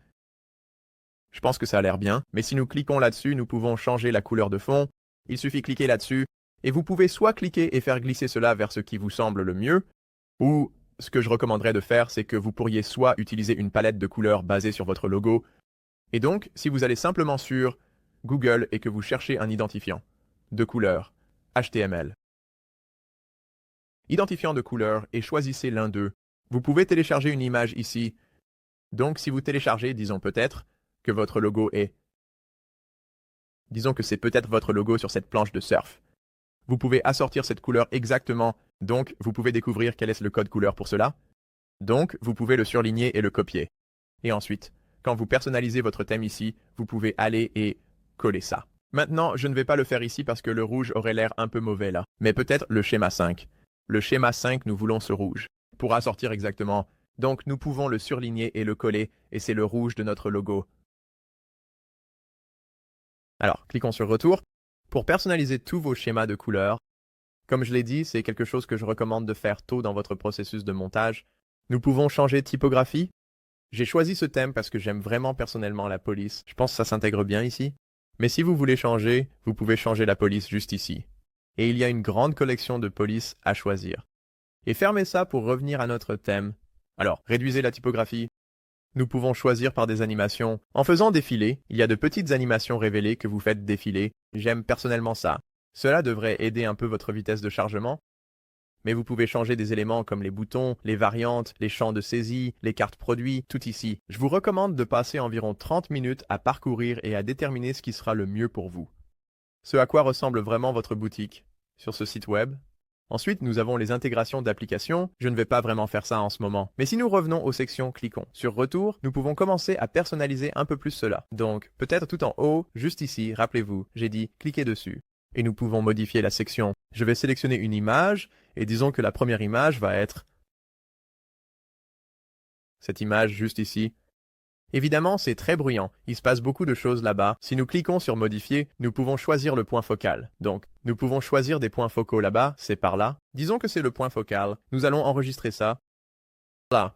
Je pense que ça a l'air bien, mais si nous cliquons là-dessus, nous pouvons changer la couleur de fond. Il suffit de cliquer là-dessus, et vous pouvez soit cliquer et faire glisser cela vers ce qui vous semble le mieux, ou ce que je recommanderais de faire, c'est que vous pourriez soit utiliser une palette de couleurs basée sur votre logo, et donc, si vous allez simplement sur Google et que vous cherchez un identifiant de couleur HTML. Identifiant de couleur et choisissez l'un d'eux. Vous pouvez télécharger une image ici. Donc si vous téléchargez, disons peut-être, que votre logo est... Disons que c'est peut-être votre logo sur cette planche de surf. Vous pouvez assortir cette couleur exactement, donc vous pouvez découvrir quel est le code couleur pour cela. Donc vous pouvez le surligner et le copier. Et ensuite, quand vous personnalisez votre thème ici, vous pouvez aller et coller ça. Maintenant, je ne vais pas le faire ici parce que le rouge aurait l'air un peu mauvais là, mais peut-être le schéma 5. Le schéma 5, nous voulons ce rouge. Pour assortir exactement. Donc nous pouvons le surligner et le coller, et c'est le rouge de notre logo. Alors, cliquons sur Retour. Pour personnaliser tous vos schémas de couleurs, comme je l'ai dit, c'est quelque chose que je recommande de faire tôt dans votre processus de montage. Nous pouvons changer de typographie. J'ai choisi ce thème parce que j'aime vraiment personnellement la police. Je pense que ça s'intègre bien ici. Mais si vous voulez changer, vous pouvez changer la police juste ici. Et il y a une grande collection de polices à choisir. Et fermez ça pour revenir à notre thème. Alors, réduisez la typographie. Nous pouvons choisir par des animations. En faisant défiler, il y a de petites animations révélées que vous faites défiler. J'aime personnellement ça. Cela devrait aider un peu votre vitesse de chargement. Mais vous pouvez changer des éléments comme les boutons, les variantes, les champs de saisie, les cartes produits, tout ici. Je vous recommande de passer environ 30 minutes à parcourir et à déterminer ce qui sera le mieux pour vous. Ce à quoi ressemble vraiment votre boutique sur ce site web. Ensuite, nous avons les intégrations d'applications. Je ne vais pas vraiment faire ça en ce moment. Mais si nous revenons aux sections cliquons sur Retour, nous pouvons commencer à personnaliser un peu plus cela. Donc, peut-être tout en haut, juste ici, rappelez-vous, j'ai dit cliquez dessus. Et nous pouvons modifier la section. Je vais sélectionner une image, et disons que la première image va être cette image juste ici. Évidemment, c'est très bruyant. Il se passe beaucoup de choses là-bas. Si nous cliquons sur Modifier, nous pouvons choisir le point focal. Donc, nous pouvons choisir des points focaux là-bas, c'est par là. Disons que c'est le point focal. Nous allons enregistrer ça. Là.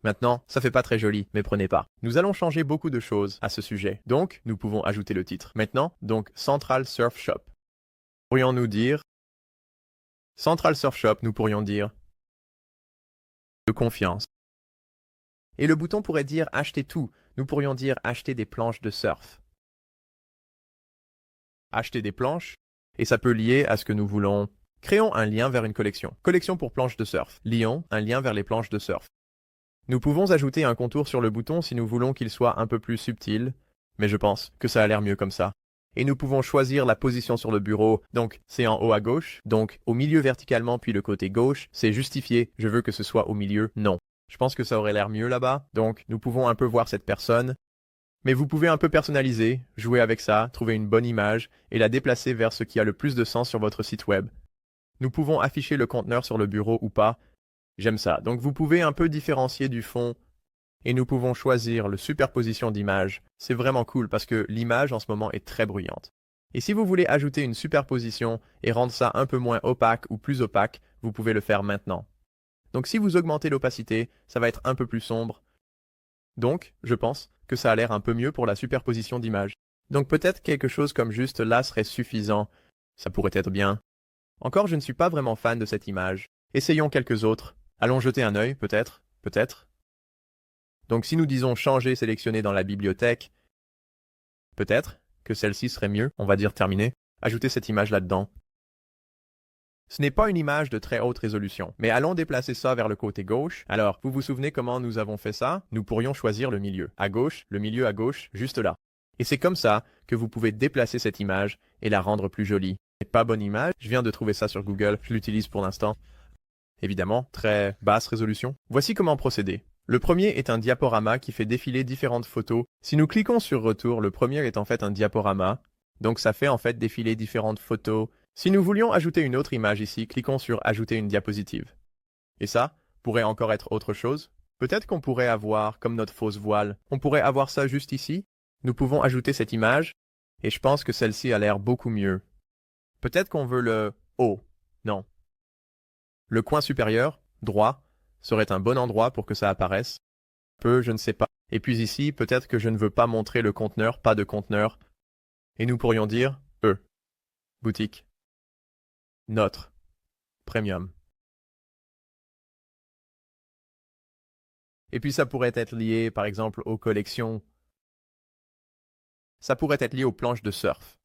Maintenant, ça fait pas très joli, mais prenez pas. Nous allons changer beaucoup de choses à ce sujet. Donc, nous pouvons ajouter le titre. Maintenant, donc, Central Surf Shop. Pourrions-nous dire Central Surf Shop, nous pourrions dire de confiance. Et le bouton pourrait dire acheter tout. Nous pourrions dire acheter des planches de surf. Acheter des planches, et ça peut lier à ce que nous voulons. Créons un lien vers une collection. Collection pour planches de surf. Lions, un lien vers les planches de surf. Nous pouvons ajouter un contour sur le bouton si nous voulons qu'il soit un peu plus subtil, mais je pense que ça a l'air mieux comme ça. Et nous pouvons choisir la position sur le bureau, donc c'est en haut à gauche, donc au milieu verticalement puis le côté gauche, c'est justifié, je veux que ce soit au milieu, non. Je pense que ça aurait l'air mieux là-bas, donc nous pouvons un peu voir cette personne. Mais vous pouvez un peu personnaliser, jouer avec ça, trouver une bonne image et la déplacer vers ce qui a le plus de sens sur votre site web. Nous pouvons afficher le conteneur sur le bureau ou pas. J'aime ça. Donc vous pouvez un peu différencier du fond et nous pouvons choisir le superposition d'images. C'est vraiment cool parce que l'image en ce moment est très bruyante. Et si vous voulez ajouter une superposition et rendre ça un peu moins opaque ou plus opaque, vous pouvez le faire maintenant. Donc si vous augmentez l'opacité, ça va être un peu plus sombre. Donc, je pense que ça a l'air un peu mieux pour la superposition d'images. Donc peut-être quelque chose comme juste là serait suffisant. Ça pourrait être bien. Encore, je ne suis pas vraiment fan de cette image. Essayons quelques autres. Allons jeter un œil, peut-être, peut-être. Donc si nous disons changer sélectionner dans la bibliothèque, peut-être que celle-ci serait mieux, on va dire terminé. Ajouter cette image là-dedans. Ce n'est pas une image de très haute résolution, mais allons déplacer ça vers le côté gauche. Alors, vous vous souvenez comment nous avons fait ça? Nous pourrions choisir le milieu. À gauche, le milieu à gauche, juste là. Et c'est comme ça que vous pouvez déplacer cette image et la rendre plus jolie. C'est pas bonne image, je viens de trouver ça sur Google, je l'utilise pour l'instant. Évidemment, très basse résolution. Voici comment procéder. Le premier est un diaporama qui fait défiler différentes photos. Si nous cliquons sur Retour, le premier est en fait un diaporama. Donc ça fait en fait défiler différentes photos. Si nous voulions ajouter une autre image ici, cliquons sur Ajouter une diapositive. Et ça pourrait encore être autre chose. Peut-être qu'on pourrait avoir, comme notre fausse voile, on pourrait avoir ça juste ici. Nous pouvons ajouter cette image, et je pense que celle-ci a l'air beaucoup mieux. Peut-être qu'on veut le haut. Non. Le coin supérieur, droit, serait un bon endroit pour que ça apparaisse. Je ne sais pas. Et puis ici, peut-être que je ne veux pas montrer le conteneur, pas de conteneur. Et nous pourrions dire boutique. Notre. Premium. Et puis ça pourrait être lié, par exemple, aux collections. Ça pourrait être lié aux planches de surf.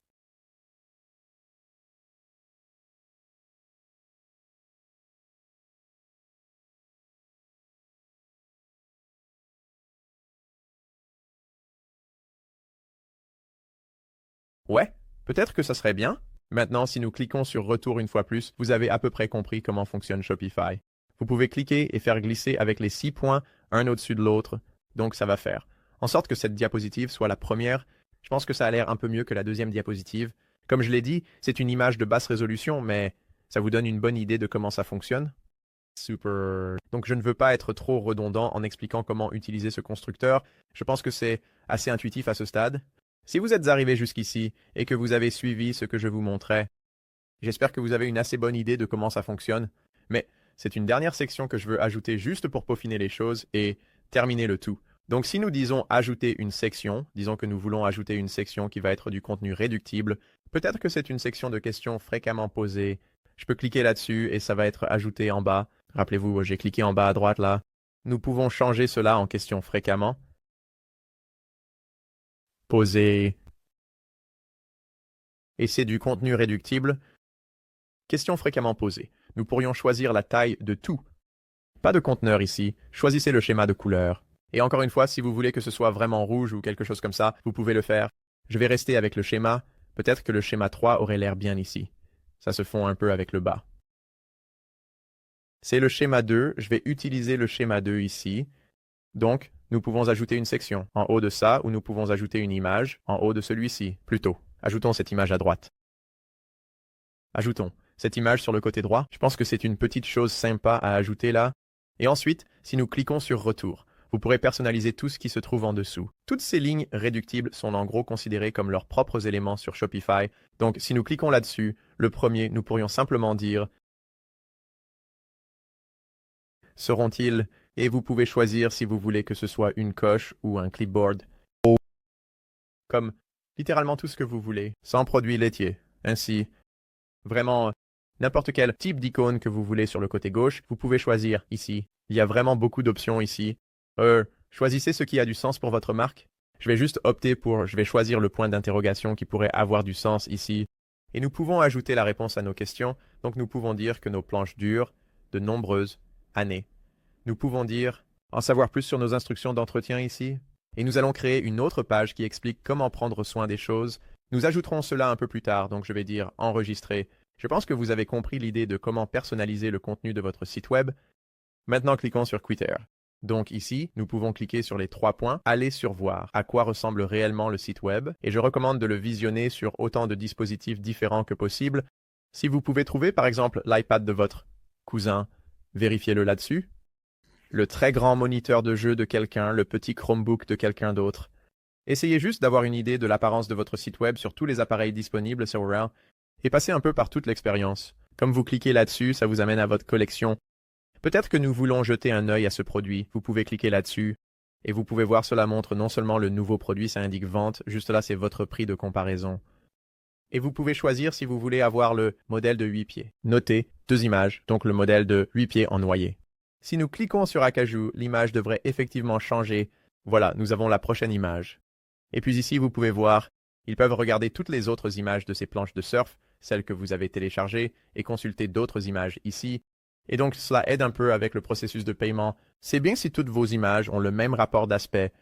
Ouais, peut-être que ça serait bien. Maintenant, si nous cliquons sur Retour une fois plus, vous avez à peu près compris comment fonctionne Shopify. Vous pouvez cliquer et faire glisser avec les 6 points, un au-dessus de l'autre. Donc ça va faire en sorte que cette diapositive soit la première. Je pense que ça a l'air un peu mieux que la deuxième diapositive. Comme je l'ai dit, c'est une image de basse résolution, mais ça vous donne une bonne idée de comment ça fonctionne. Super. Donc je ne veux pas être trop redondant en expliquant comment utiliser ce constructeur. Je pense que c'est assez intuitif à ce stade. Si vous êtes arrivé jusqu'ici et que vous avez suivi ce que je vous montrais, j'espère que vous avez une assez bonne idée de comment ça fonctionne. Mais c'est une dernière section que je veux ajouter juste pour peaufiner les choses et terminer le tout. Donc si nous disons ajouter une section, disons que nous voulons ajouter une section qui va être du contenu réductible, peut-être que c'est une section de questions fréquemment posées. Je peux cliquer là-dessus et ça va être ajouté en bas. Rappelez-vous, j'ai cliqué en bas à droite là. Nous pouvons changer cela en questions fréquemment. Poser. Et c'est du contenu réductible. Questions fréquemment posées. Nous pourrions choisir la taille de tout. Pas de conteneur ici. Choisissez le schéma de couleur. Et encore une fois, si vous voulez que ce soit vraiment rouge ou quelque chose comme ça, vous pouvez le faire. Je vais rester avec le schéma. Peut-être que le schéma 3 aurait l'air bien ici. Ça se fond un peu avec le bas. C'est le schéma 2. Je vais utiliser le schéma 2 ici. Donc, nous pouvons ajouter une section en haut de ça ou nous pouvons ajouter une image en haut de celui-ci, plutôt. Ajoutons cette image à droite. Ajoutons cette image sur le côté droit. Je pense que c'est une petite chose sympa à ajouter là. Et ensuite, si nous cliquons sur Retour, vous pourrez personnaliser tout ce qui se trouve en dessous. Toutes ces lignes réductibles sont en gros considérées comme leurs propres éléments sur Shopify. Donc, si nous cliquons là-dessus, le premier, nous pourrions simplement dire « Seront-ils » et vous pouvez choisir si vous voulez que ce soit une coche ou un clipboard. Comme littéralement tout ce que vous voulez, sans produits laitiers. Ainsi, vraiment, n'importe quel type d'icône que vous voulez sur le côté gauche, vous pouvez choisir ici. Il y a vraiment beaucoup d'options ici. Choisissez ce qui a du sens pour votre marque. Je vais juste opter pour, je vais choisir le point d'interrogation qui pourrait avoir du sens ici. Et nous pouvons ajouter la réponse à nos questions. Donc nous pouvons dire que nos planches durent de nombreuses années. Nous pouvons dire, en savoir plus sur nos instructions d'entretien ici. Et nous allons créer une autre page qui explique comment prendre soin des choses. Nous ajouterons cela un peu plus tard, donc je vais dire enregistrer. Je pense que vous avez compris l'idée de comment personnaliser le contenu de votre site web. Maintenant, cliquons sur Quitter. Donc ici, nous pouvons cliquer sur les 3 points, aller sur voir à quoi ressemble réellement le site web, et je recommande de le visionner sur autant de dispositifs différents que possible. Si vous pouvez trouver par exemple l'iPad de votre cousin, vérifiez-le là-dessus. Le très grand moniteur de jeu de quelqu'un, le petit Chromebook de quelqu'un d'autre. Essayez juste d'avoir une idée de l'apparence de votre site web sur tous les appareils disponibles sur Rel et passez un peu par toute l'expérience. Comme vous cliquez là-dessus, ça vous amène à votre collection. Peut-être que nous voulons jeter un œil à ce produit. Vous pouvez cliquer là-dessus et vous pouvez voir cela montre non seulement le nouveau produit, ça indique vente, juste là c'est votre prix de comparaison. Et vous pouvez choisir si vous voulez avoir le modèle de 8 pieds. Notez 2 images, donc le modèle de 8 pieds en noyer. Si nous cliquons sur Acajou, l'image devrait effectivement changer. Voilà, nous avons la prochaine image. Et puis ici, vous pouvez voir, ils peuvent regarder toutes les autres images de ces planches de surf, celles que vous avez téléchargées, et consulter d'autres images ici. Et donc, cela aide un peu avec le processus de paiement. C'est bien si toutes vos images ont le même rapport d'aspect.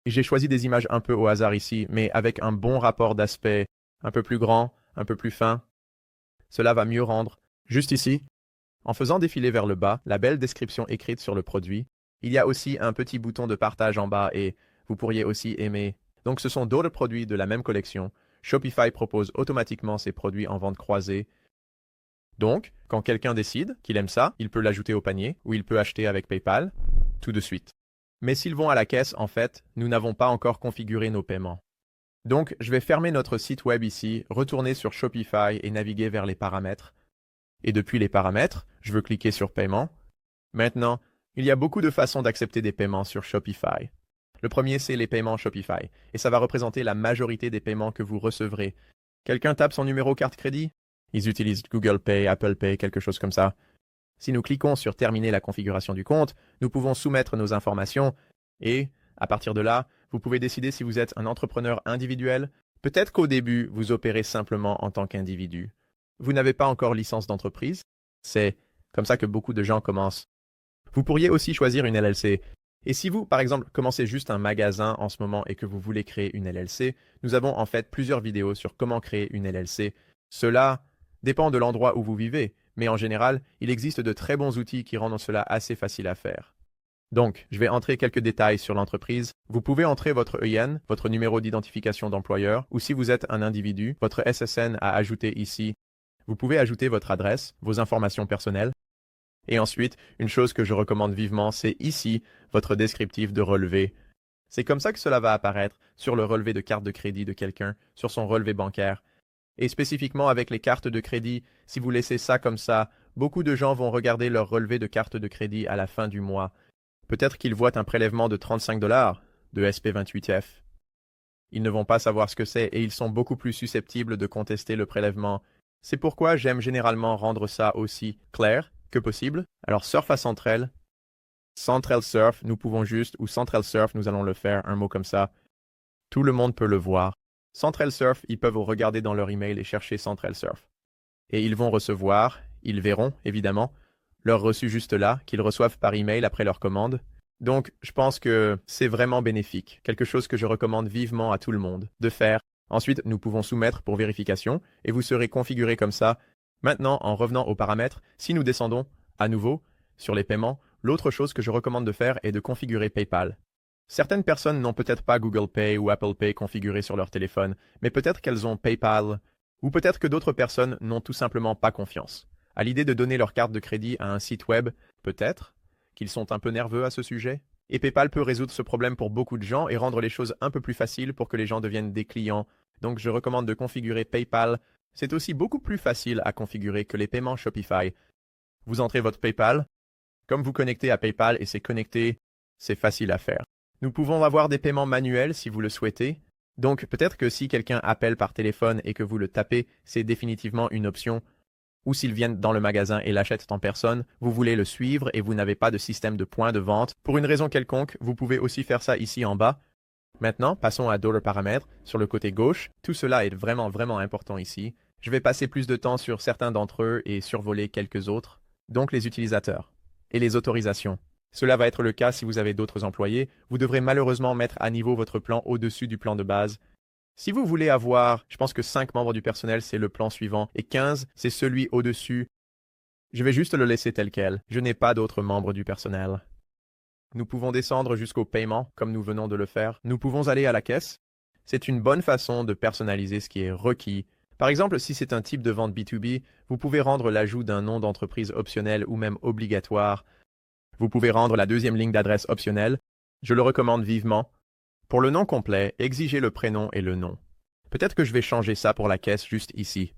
J'ai choisi des images un peu au hasard ici, mais avec un bon rapport d'aspect, un peu plus grand, un peu plus fin. Cela va mieux rendre. Juste ici, en faisant défiler vers le bas la belle description écrite sur le produit, il y a aussi un petit bouton de partage en bas et vous pourriez aussi aimer. Donc ce sont d'autres produits de la même collection. Shopify propose automatiquement ces produits en vente croisée. Donc, quand quelqu'un décide qu'il aime ça, il peut l'ajouter au panier ou il peut acheter avec PayPal tout de suite. Mais s'ils vont à la caisse, en fait, nous n'avons pas encore configuré nos paiements. Donc, je vais fermer notre site web ici, retourner sur Shopify et naviguer vers les paramètres. Et depuis les paramètres, je veux cliquer sur Paiement. Maintenant, il y a beaucoup de façons d'accepter des paiements sur Shopify. Le premier, c'est les paiements Shopify, et ça va représenter la majorité des paiements que vous recevrez. Quelqu'un tape son numéro carte crédit? Ils utilisent Google Pay, Apple Pay, quelque chose comme ça. Si nous cliquons sur Terminer la configuration du compte, nous pouvons soumettre nos informations et, à partir de là, vous pouvez décider si vous êtes un entrepreneur individuel, Peut-être qu'au début, vous opérez simplement en tant qu'individu. Vous n'avez pas encore licence d'entreprise. C'est comme ça que beaucoup de gens commencent. Vous pourriez aussi choisir une LLC. Et si vous, par exemple, commencez juste un magasin en ce moment et que vous voulez créer une LLC, nous avons en fait plusieurs vidéos sur comment créer une LLC. Cela dépend de l'endroit où vous vivez, mais en général, il existe de très bons outils qui rendent cela assez facile à faire. Donc, je vais entrer quelques détails sur l'entreprise. Vous pouvez entrer votre EIN, votre numéro d'identification d'employeur, ou si vous êtes un individu, votre SSN à ajouter ici. Vous pouvez ajouter votre adresse, vos informations personnelles. Et ensuite, une chose que je recommande vivement, c'est ici votre descriptif de relevé. C'est comme ça que cela va apparaître sur le relevé de carte de crédit de quelqu'un, sur son relevé bancaire. Et spécifiquement avec les cartes de crédit, si vous laissez ça comme ça, beaucoup de gens vont regarder leur relevé de carte de crédit à la fin du mois. Peut-être qu'ils voient un prélèvement de 35 $ de SP28F. Ils ne vont pas savoir ce que c'est et ils sont beaucoup plus susceptibles de contester le prélèvement. C'est pourquoi j'aime généralement rendre ça aussi clair que possible. Alors Surf à Central, Central Surf, nous pouvons juste, ou Central Surf, nous allons le faire, un mot comme ça. Tout le monde peut le voir. Central Surf, ils peuvent regarder dans leur email et chercher Central Surf. Et ils vont recevoir, ils verront, évidemment, leur reçu juste là, qu'ils reçoivent par email après leur commande. Donc, je pense que c'est vraiment bénéfique, quelque chose que je recommande vivement à tout le monde de faire. Ensuite, nous pouvons soumettre pour vérification et vous serez configuré comme ça. Maintenant, en revenant aux paramètres, si nous descendons à nouveau sur les paiements, l'autre chose que je recommande de faire est de configurer PayPal. Certaines personnes n'ont peut-être pas Google Pay ou Apple Pay configuré sur leur téléphone, mais peut-être qu'elles ont PayPal, ou peut-être que d'autres personnes n'ont tout simplement pas confiance. À l'idée de donner leur carte de crédit à un site web, peut-être qu'ils sont un peu nerveux à ce sujet. Et PayPal peut résoudre ce problème pour beaucoup de gens et rendre les choses un peu plus faciles pour que les gens deviennent des clients. Donc je recommande de configurer PayPal. C'est aussi beaucoup plus facile à configurer que les paiements Shopify. Vous entrez votre PayPal. Comme vous connectez à PayPal et c'est connecté, c'est facile à faire. Nous pouvons avoir des paiements manuels si vous le souhaitez. Donc peut-être que si quelqu'un appelle par téléphone et que vous le tapez, c'est définitivement une option. Ou s'ils viennent dans le magasin et l'achètent en personne, vous voulez le suivre et vous n'avez pas de système de points de vente. Pour une raison quelconque, vous pouvez aussi faire ça ici en bas. Maintenant, passons à d'autres paramètres. Sur le côté gauche, tout cela est vraiment important ici. Je vais passer plus de temps sur certains d'entre eux et survoler quelques autres. Donc les utilisateurs et les autorisations. Cela va être le cas si vous avez d'autres employés. Vous devrez malheureusement mettre à niveau votre plan au-dessus du plan de base. Si vous voulez avoir, je pense que 5 membres du personnel, c'est le plan suivant, et 15, c'est celui au-dessus. Je vais juste le laisser tel quel. Je n'ai pas d'autres membres du personnel. Nous pouvons descendre jusqu'au paiement, comme nous venons de le faire. Nous pouvons aller à la caisse. C'est une bonne façon de personnaliser ce qui est requis. Par exemple, si c'est un type de vente B2B, vous pouvez rendre l'ajout d'un nom d'entreprise optionnel ou même obligatoire. Vous pouvez rendre la deuxième ligne d'adresse optionnelle. Je le recommande vivement. Pour le nom complet, exigez le prénom et le nom. Peut-être que je vais changer ça pour la caisse juste ici.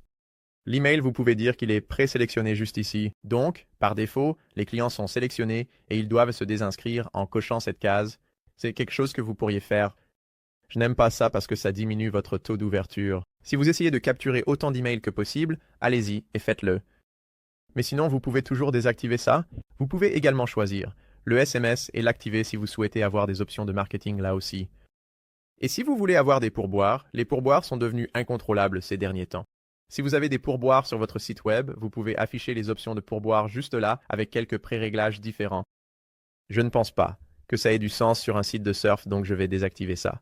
L'email, vous pouvez dire qu'il est présélectionné juste ici. Donc, par défaut, les clients sont sélectionnés et ils doivent se désinscrire en cochant cette case. C'est quelque chose que vous pourriez faire. Je n'aime pas ça parce que ça diminue votre taux d'ouverture. Si vous essayez de capturer autant d'emails que possible, allez-y et faites-le. Mais sinon, vous pouvez toujours désactiver ça. Vous pouvez également choisir le SMS et l'activer si vous souhaitez avoir des options de marketing là aussi. Et si vous voulez avoir des pourboires, les pourboires sont devenus incontrôlables ces derniers temps. Si vous avez des pourboires sur votre site web, vous pouvez afficher les options de pourboire juste là avec quelques pré-réglages différents. Je ne pense pas que ça ait du sens sur un site de surf, donc je vais désactiver ça.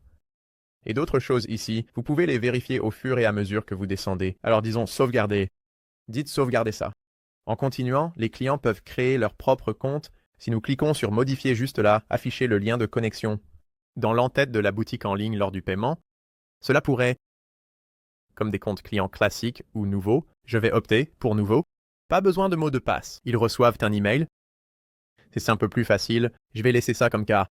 Et d'autres choses ici, vous pouvez les vérifier au fur et à mesure que vous descendez. Alors disons sauvegarder. Dites sauvegarder ça. En continuant, les clients peuvent créer leur propre compte. Si nous cliquons sur modifier juste là, afficher le lien de connexion dans l'entête de la boutique en ligne lors du paiement, cela pourrait, comme des comptes clients classiques ou nouveaux, je vais opter pour nouveau. Pas besoin de mot de passe. Ils reçoivent un email. C'est un peu plus facile. Je vais laisser ça comme cas.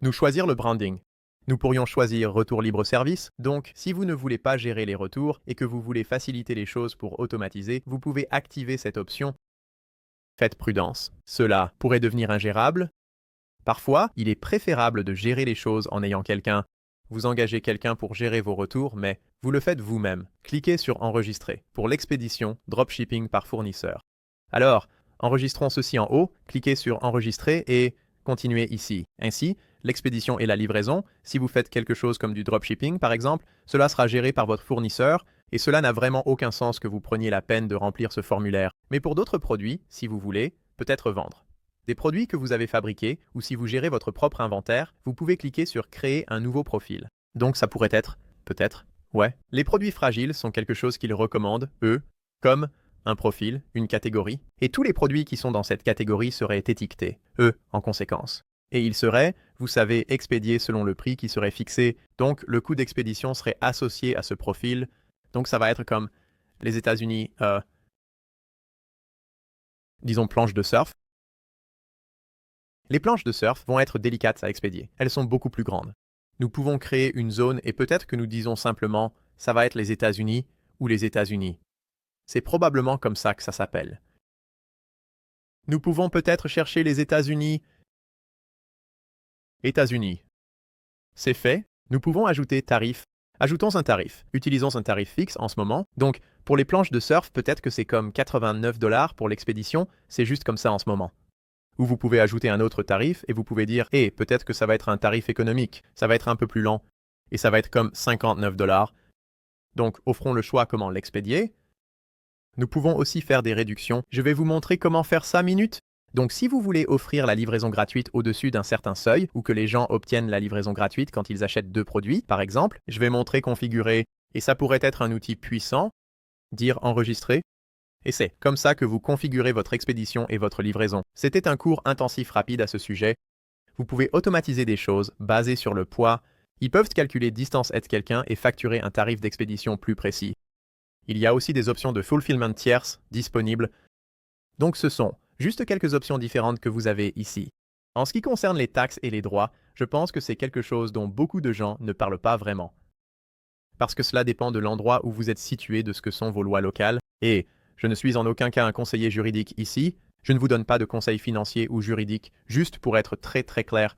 Nous choisir le branding. Nous pourrions choisir retour libre service. Donc, si vous ne voulez pas gérer les retours et que vous voulez faciliter les choses pour automatiser, vous pouvez activer cette option. Faites prudence. Cela pourrait devenir ingérable. Parfois, il est préférable de gérer les choses en ayant quelqu'un. Vous engagez quelqu'un pour gérer vos retours, mais vous le faites vous-même. Cliquez sur Enregistrer pour l'expédition dropshipping par fournisseur. Alors, enregistrons ceci en haut, cliquez sur Enregistrer et continuez ici. Ainsi, l'expédition et la livraison, si vous faites quelque chose comme du dropshipping par exemple, cela sera géré par votre fournisseur et cela n'a vraiment aucun sens que vous preniez la peine de remplir ce formulaire. Mais pour d'autres produits, si vous voulez, peut-être vendre des produits que vous avez fabriqués ou si vous gérez votre propre inventaire, vous pouvez cliquer sur créer un nouveau profil. Donc ça pourrait être, peut-être, ouais. Les produits fragiles sont quelque chose qu'ils recommandent, eux, comme un profil, une catégorie, et tous les produits qui sont dans cette catégorie seraient étiquetés, eux, en conséquence. Et ils seraient, vous savez, expédiés selon le prix qui serait fixé, donc le coût d'expédition serait associé à ce profil. Donc ça va être comme les États-Unis, disons planches de surf. Les planches de surf vont être délicates à expédier, elles sont beaucoup plus grandes. Nous pouvons créer une zone et peut-être que nous disons simplement ça va être les États-Unis ou les États-Unis. C'est probablement comme ça que ça s'appelle. Nous pouvons peut-être chercher les États-Unis. États-Unis. C'est fait. Nous pouvons ajouter tarif. Ajoutons un tarif. Utilisons un tarif fixe en ce moment. Donc, pour les planches de surf, peut-être que c'est comme 89 $ pour l'expédition. C'est juste comme ça en ce moment. Ou vous pouvez ajouter un autre tarif et vous pouvez dire « Eh, peut-être que ça va être un tarif économique. Ça va être un peu plus lent. Et ça va être comme 59 $. Donc, offrons le choix comment l'expédier. Nous pouvons aussi faire des réductions. Je vais vous montrer comment faire ça minute. Donc si vous voulez offrir la livraison gratuite au-dessus d'un certain seuil ou que les gens obtiennent la livraison gratuite quand ils achètent 2 produits, par exemple, je vais montrer configurer et ça pourrait être un outil puissant, dire enregistrer. Et c'est comme ça que vous configurez votre expédition et votre livraison. C'était un cours intensif rapide à ce sujet. Vous pouvez automatiser des choses basées sur le poids. Ils peuvent calculer distance aide quelqu'un et facturer un tarif d'expédition plus précis. Il y a aussi des options de fulfillment tierces disponibles. Donc ce sont juste quelques options différentes que vous avez ici. En ce qui concerne les taxes et les droits, je pense que c'est quelque chose dont beaucoup de gens ne parlent pas vraiment. Parce que cela dépend de l'endroit où vous êtes situé de ce que sont vos lois locales. Et je ne suis en aucun cas un conseiller juridique ici. Je ne vous donne pas de conseils financiers ou juridiques, juste pour être très clair.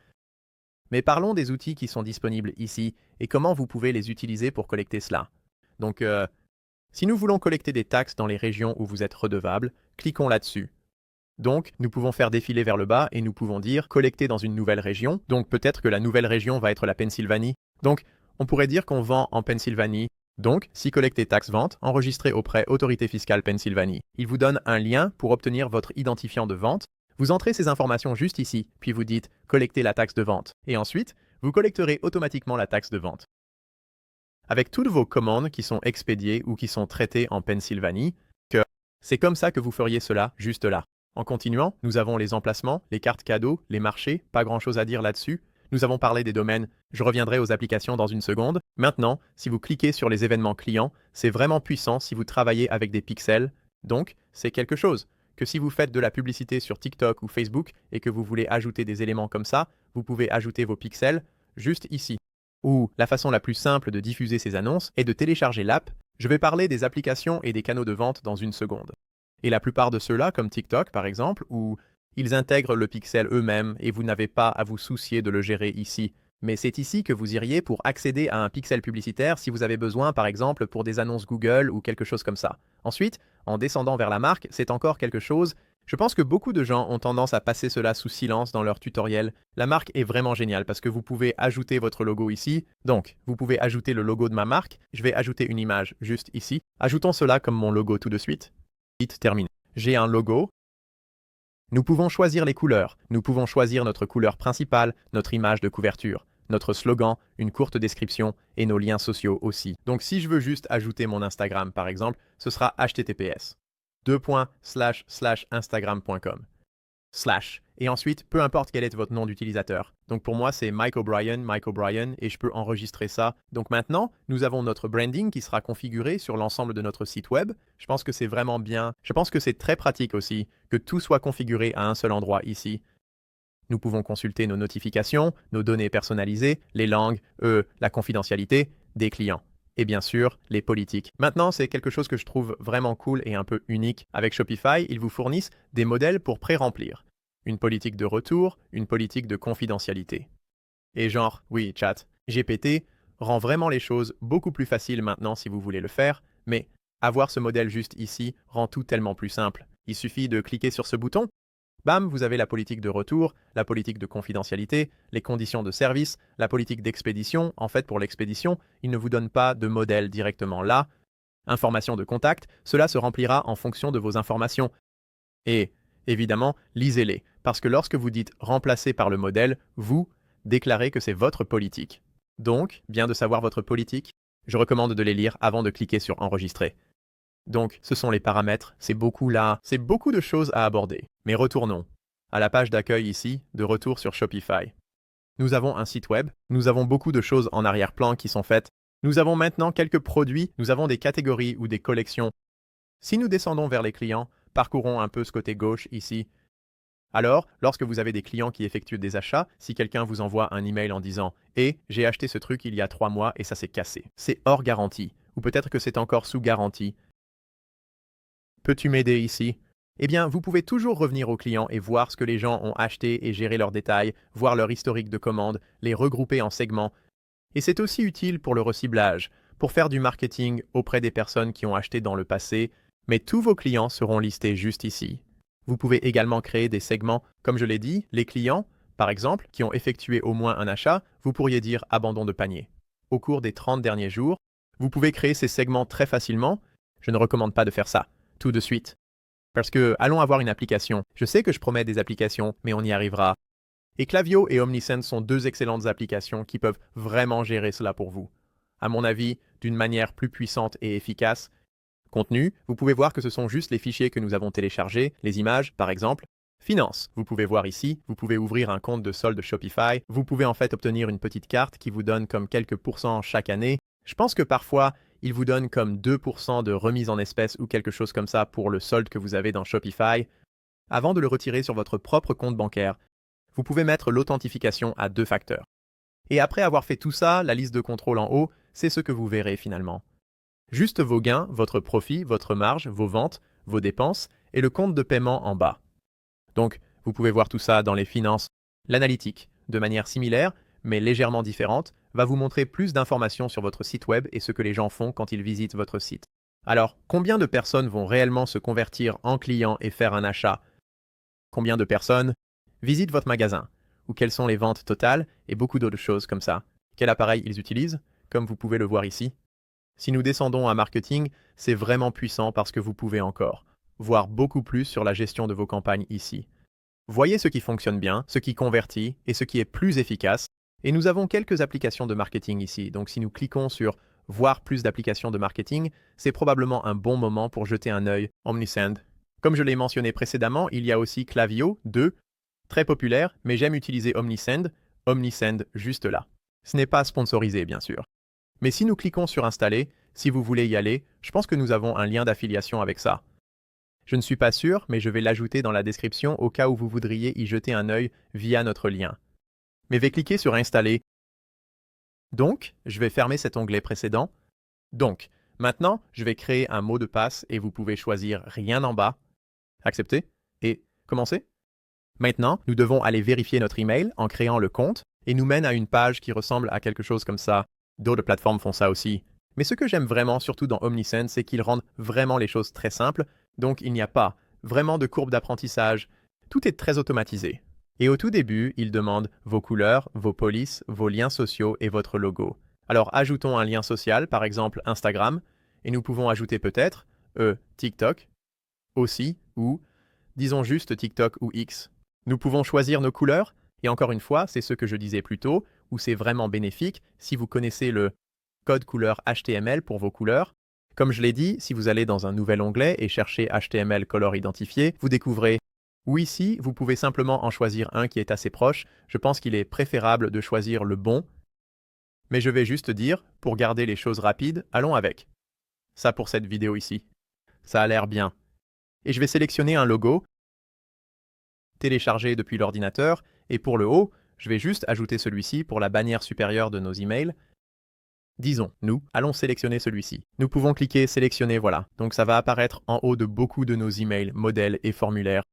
Mais parlons des outils qui sont disponibles ici et comment vous pouvez les utiliser pour collecter cela. Donc, si nous voulons collecter des taxes dans les régions où vous êtes redevable, cliquons là-dessus. Donc, nous pouvons faire défiler vers le bas et nous pouvons dire « collecter dans une nouvelle région ». Donc, peut-être que la nouvelle région va être la Pennsylvanie. Donc, on pourrait dire qu'on vend en Pennsylvanie. Donc, si collecter taxes vente, enregistrez auprès Autorité fiscale Pennsylvanie. Il vous donne un lien pour obtenir votre identifiant de vente. Vous entrez ces informations juste ici, puis vous dites « collecter la taxe de vente ». Et ensuite, vous collecterez automatiquement la taxe de vente. Avec toutes vos commandes qui sont expédiées ou qui sont traitées en Pennsylvanie, c'est comme ça que vous feriez cela juste là. En continuant, nous avons les emplacements, les cartes cadeaux, les marchés, pas grand-chose à dire là-dessus. Nous avons parlé des domaines, je reviendrai aux applications dans une seconde. Maintenant, si vous cliquez sur les événements clients, c'est vraiment puissant si vous travaillez avec des pixels. Donc, c'est quelque chose que si vous faites de la publicité sur TikTok ou Facebook et que vous voulez ajouter des éléments comme ça, vous pouvez ajouter vos pixels juste ici. Ou la façon la plus simple de diffuser ces annonces est de télécharger l'app. Je vais parler des applications et des canaux de vente dans une seconde. Et la plupart de ceux-là, comme TikTok par exemple, où ils intègrent le pixel eux-mêmes et vous n'avez pas à vous soucier de le gérer ici. Mais c'est ici que vous iriez pour accéder à un pixel publicitaire si vous avez besoin par exemple pour des annonces Google ou quelque chose comme ça. Ensuite, en descendant vers la marque, c'est encore quelque chose. Je pense que beaucoup de gens ont tendance à passer cela sous silence dans leur tutoriel. La marque est vraiment géniale parce que vous pouvez ajouter votre logo ici. Donc, vous pouvez ajouter le logo de ma marque. Je vais ajouter une image juste ici. Ajoutons cela comme mon logo tout de suite. Terminé. J'ai un logo. Nous pouvons choisir les couleurs. Nous pouvons choisir notre couleur principale, notre image de couverture, notre slogan, une courte description et nos liens sociaux aussi. Donc si je veux juste ajouter mon Instagram par exemple, ce sera https://instagram.com. Et ensuite, peu importe quel est votre nom d'utilisateur. Donc pour moi, c'est Mike O'Brien, et je peux enregistrer ça. Donc maintenant, nous avons notre branding qui sera configuré sur l'ensemble de notre site web. Je pense que c'est vraiment bien. Je pense que c'est très pratique aussi, que tout soit configuré à un seul endroit ici. Nous pouvons consulter nos notifications, nos données personnalisées, les langues, la confidentialité des clients. Et bien sûr, les politiques. Maintenant, c'est quelque chose que je trouve vraiment cool et un peu unique. Avec Shopify, ils vous fournissent des modèles pour pré-remplir. Une politique de retour, une politique de confidentialité. Et genre, oui, chat, GPT rend vraiment les choses beaucoup plus faciles maintenant si vous voulez le faire, mais avoir ce modèle juste ici rend tout tellement plus simple. Il suffit de cliquer sur ce bouton Bam, vous avez la politique de retour, la politique de confidentialité, les conditions de service, la politique d'expédition. En fait, pour l'expédition, il ne vous donne pas de modèle directement là. Informations de contact, cela se remplira en fonction de vos informations. Et, évidemment, lisez-les, parce que lorsque vous dites remplacer par le modèle, vous déclarez que c'est votre politique. Donc, bien de savoir votre politique, je recommande de les lire avant de cliquer sur enregistrer. Donc, ce sont les paramètres, c'est beaucoup là, c'est beaucoup de choses à aborder. Mais retournons à la page d'accueil ici, de retour sur Shopify. Nous avons un site web, nous avons beaucoup de choses en arrière-plan qui sont faites. Nous avons maintenant quelques produits, nous avons des catégories ou des collections. Si nous descendons vers les clients, parcourons un peu ce côté gauche ici. Alors, lorsque vous avez des clients qui effectuent des achats, si quelqu'un vous envoie un email en disant « Eh, j'ai acheté ce truc il y a 3 mois et ça s'est cassé », c'est hors garantie, ou peut-être que c'est encore sous garantie. Peux-tu m'aider ici? Eh bien, vous pouvez toujours revenir aux clients et voir ce que les gens ont acheté et gérer leurs détails, voir leur historique de commande, les regrouper en segments. Et c'est aussi utile pour le reciblage, pour faire du marketing auprès des personnes qui ont acheté dans le passé, mais tous vos clients seront listés juste ici. Vous pouvez également créer des segments, comme je l'ai dit, les clients, par exemple, qui ont effectué au moins un achat, vous pourriez dire abandon de panier. Au cours des 30 derniers jours, vous pouvez créer ces segments très facilement. Je ne recommande pas de faire ça tout de suite. Parce que, allons avoir une application. Je sais que je promets des applications, mais on y arrivera. Et Klaviyo et Omnisend sont deux excellentes applications qui peuvent vraiment gérer cela pour vous. À mon avis, d'une manière plus puissante et efficace. Contenu, vous pouvez voir que ce sont juste les fichiers que nous avons téléchargés, les images par exemple. Finance, vous pouvez voir ici, vous pouvez ouvrir un compte de solde Shopify, vous pouvez en fait obtenir une petite carte qui vous donne comme quelques pourcents chaque année. Je pense que parfois, il vous donne comme 2% de remise en espèces ou quelque chose comme ça pour le solde que vous avez dans Shopify. Avant de le retirer sur votre propre compte bancaire, vous pouvez mettre l'authentification à 2 facteurs. Et après avoir fait tout ça, la liste de contrôle en haut, c'est ce que vous verrez finalement. Juste vos gains, votre profit, votre marge, vos ventes, vos dépenses et le compte de paiement en bas. Donc, vous pouvez voir tout ça dans les finances. L'analytique, de manière similaire, mais légèrement différente, va vous montrer plus d'informations sur votre site web et ce que les gens font quand ils visitent votre site. Alors, combien de personnes vont réellement se convertir en clients et faire un achat? Combien de personnes visitent votre magasin? Ou quelles sont les ventes totales? Et beaucoup d'autres choses comme ça. Quel appareil ils utilisent? Comme vous pouvez le voir ici. Si nous descendons à marketing, c'est vraiment puissant parce que vous pouvez encore voir beaucoup plus sur la gestion de vos campagnes ici. Voyez ce qui fonctionne bien, ce qui convertit et ce qui est plus efficace. Et nous avons quelques applications de marketing ici. Donc si nous cliquons sur voir plus d'applications de marketing, c'est probablement un bon moment pour jeter un œil Omnisend. Comme je l'ai mentionné précédemment, il y a aussi Klaviyo 2, très populaire, mais j'aime utiliser Omnisend juste là. Ce n'est pas sponsorisé bien sûr. Mais si nous cliquons sur installer, si vous voulez y aller, je pense que nous avons un lien d'affiliation avec ça. Je ne suis pas sûr, mais je vais l'ajouter dans la description au cas où vous voudriez y jeter un œil via notre lien. Mais je vais cliquer sur installer. Donc, je vais fermer cet onglet précédent. Donc, maintenant, je vais créer un mot de passe et vous pouvez choisir rien en bas. Accepter et commencer. Maintenant, nous devons aller vérifier notre email en créant le compte et nous mène à une page qui ressemble à quelque chose comme ça. D'autres plateformes font ça aussi. Mais ce que j'aime vraiment, surtout dans Omnisend, c'est qu'ils rendent vraiment les choses très simples, donc il n'y a pas vraiment de courbe d'apprentissage. Tout est très automatisé. Et au tout début, ils demandent vos couleurs, vos polices, vos liens sociaux et votre logo. Alors ajoutons un lien social, par exemple Instagram, et nous pouvons ajouter peut-être TikTok aussi, ou disons juste TikTok ou X. Nous pouvons choisir nos couleurs, et encore une fois, c'est ce que je disais plus tôt, où c'est vraiment bénéfique si vous connaissez le code couleur HTML pour vos couleurs. Comme je l'ai dit, si vous allez dans un nouvel onglet et cherchez HTML Color Identifié, vous découvrez ou ici, vous pouvez simplement en choisir un qui est assez proche. Je pense qu'il est préférable de choisir le bon. Mais je vais juste dire, pour garder les choses rapides, allons avec. Ça pour cette vidéo ici. Ça a l'air bien. Et je vais sélectionner un logo, télécharger depuis l'ordinateur, et pour le haut, je vais juste ajouter celui-ci pour la bannière supérieure de nos emails. Disons, nous allons sélectionner celui-ci. Nous pouvons cliquer sélectionner, voilà. Donc ça va apparaître en haut de beaucoup de nos emails, modèles et formulaires.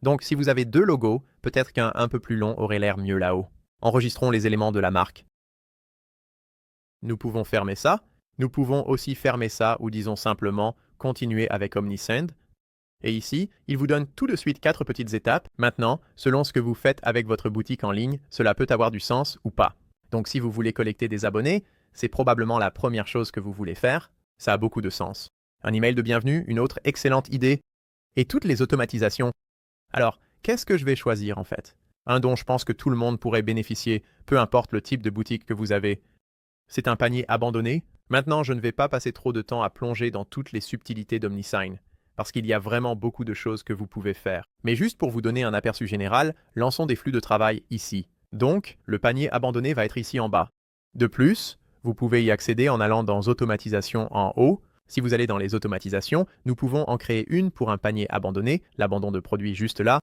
Donc si vous avez 2 logos, peut-être qu'un un peu plus long aurait l'air mieux là-haut. Enregistrons les éléments de la marque. Nous pouvons fermer ça. Nous pouvons aussi fermer ça ou disons simplement continuer avec Omnisend. Et ici, il vous donne tout de suite 4 petites étapes. Maintenant, selon ce que vous faites avec votre boutique en ligne, cela peut avoir du sens ou pas. Donc si vous voulez collecter des abonnés, c'est probablement la première chose que vous voulez faire. Ça a beaucoup de sens. Un email de bienvenue, une autre excellente idée. Et toutes les automatisations. Alors, qu'est-ce que je vais choisir en fait? Un dont je pense que tout le monde pourrait bénéficier, peu importe le type de boutique que vous avez. C'est un panier abandonné. Maintenant, je ne vais pas passer trop de temps à plonger dans toutes les subtilités d'OmniSign, parce qu'il y a vraiment beaucoup de choses que vous pouvez faire. Mais juste pour vous donner un aperçu général, lançons des flux de travail ici. Donc, le panier abandonné va être ici en bas. De plus, vous pouvez y accéder en allant dans Automatisation en haut. Si vous allez dans les automatisations, nous pouvons en créer une pour un panier abandonné, l'abandon de produit juste là.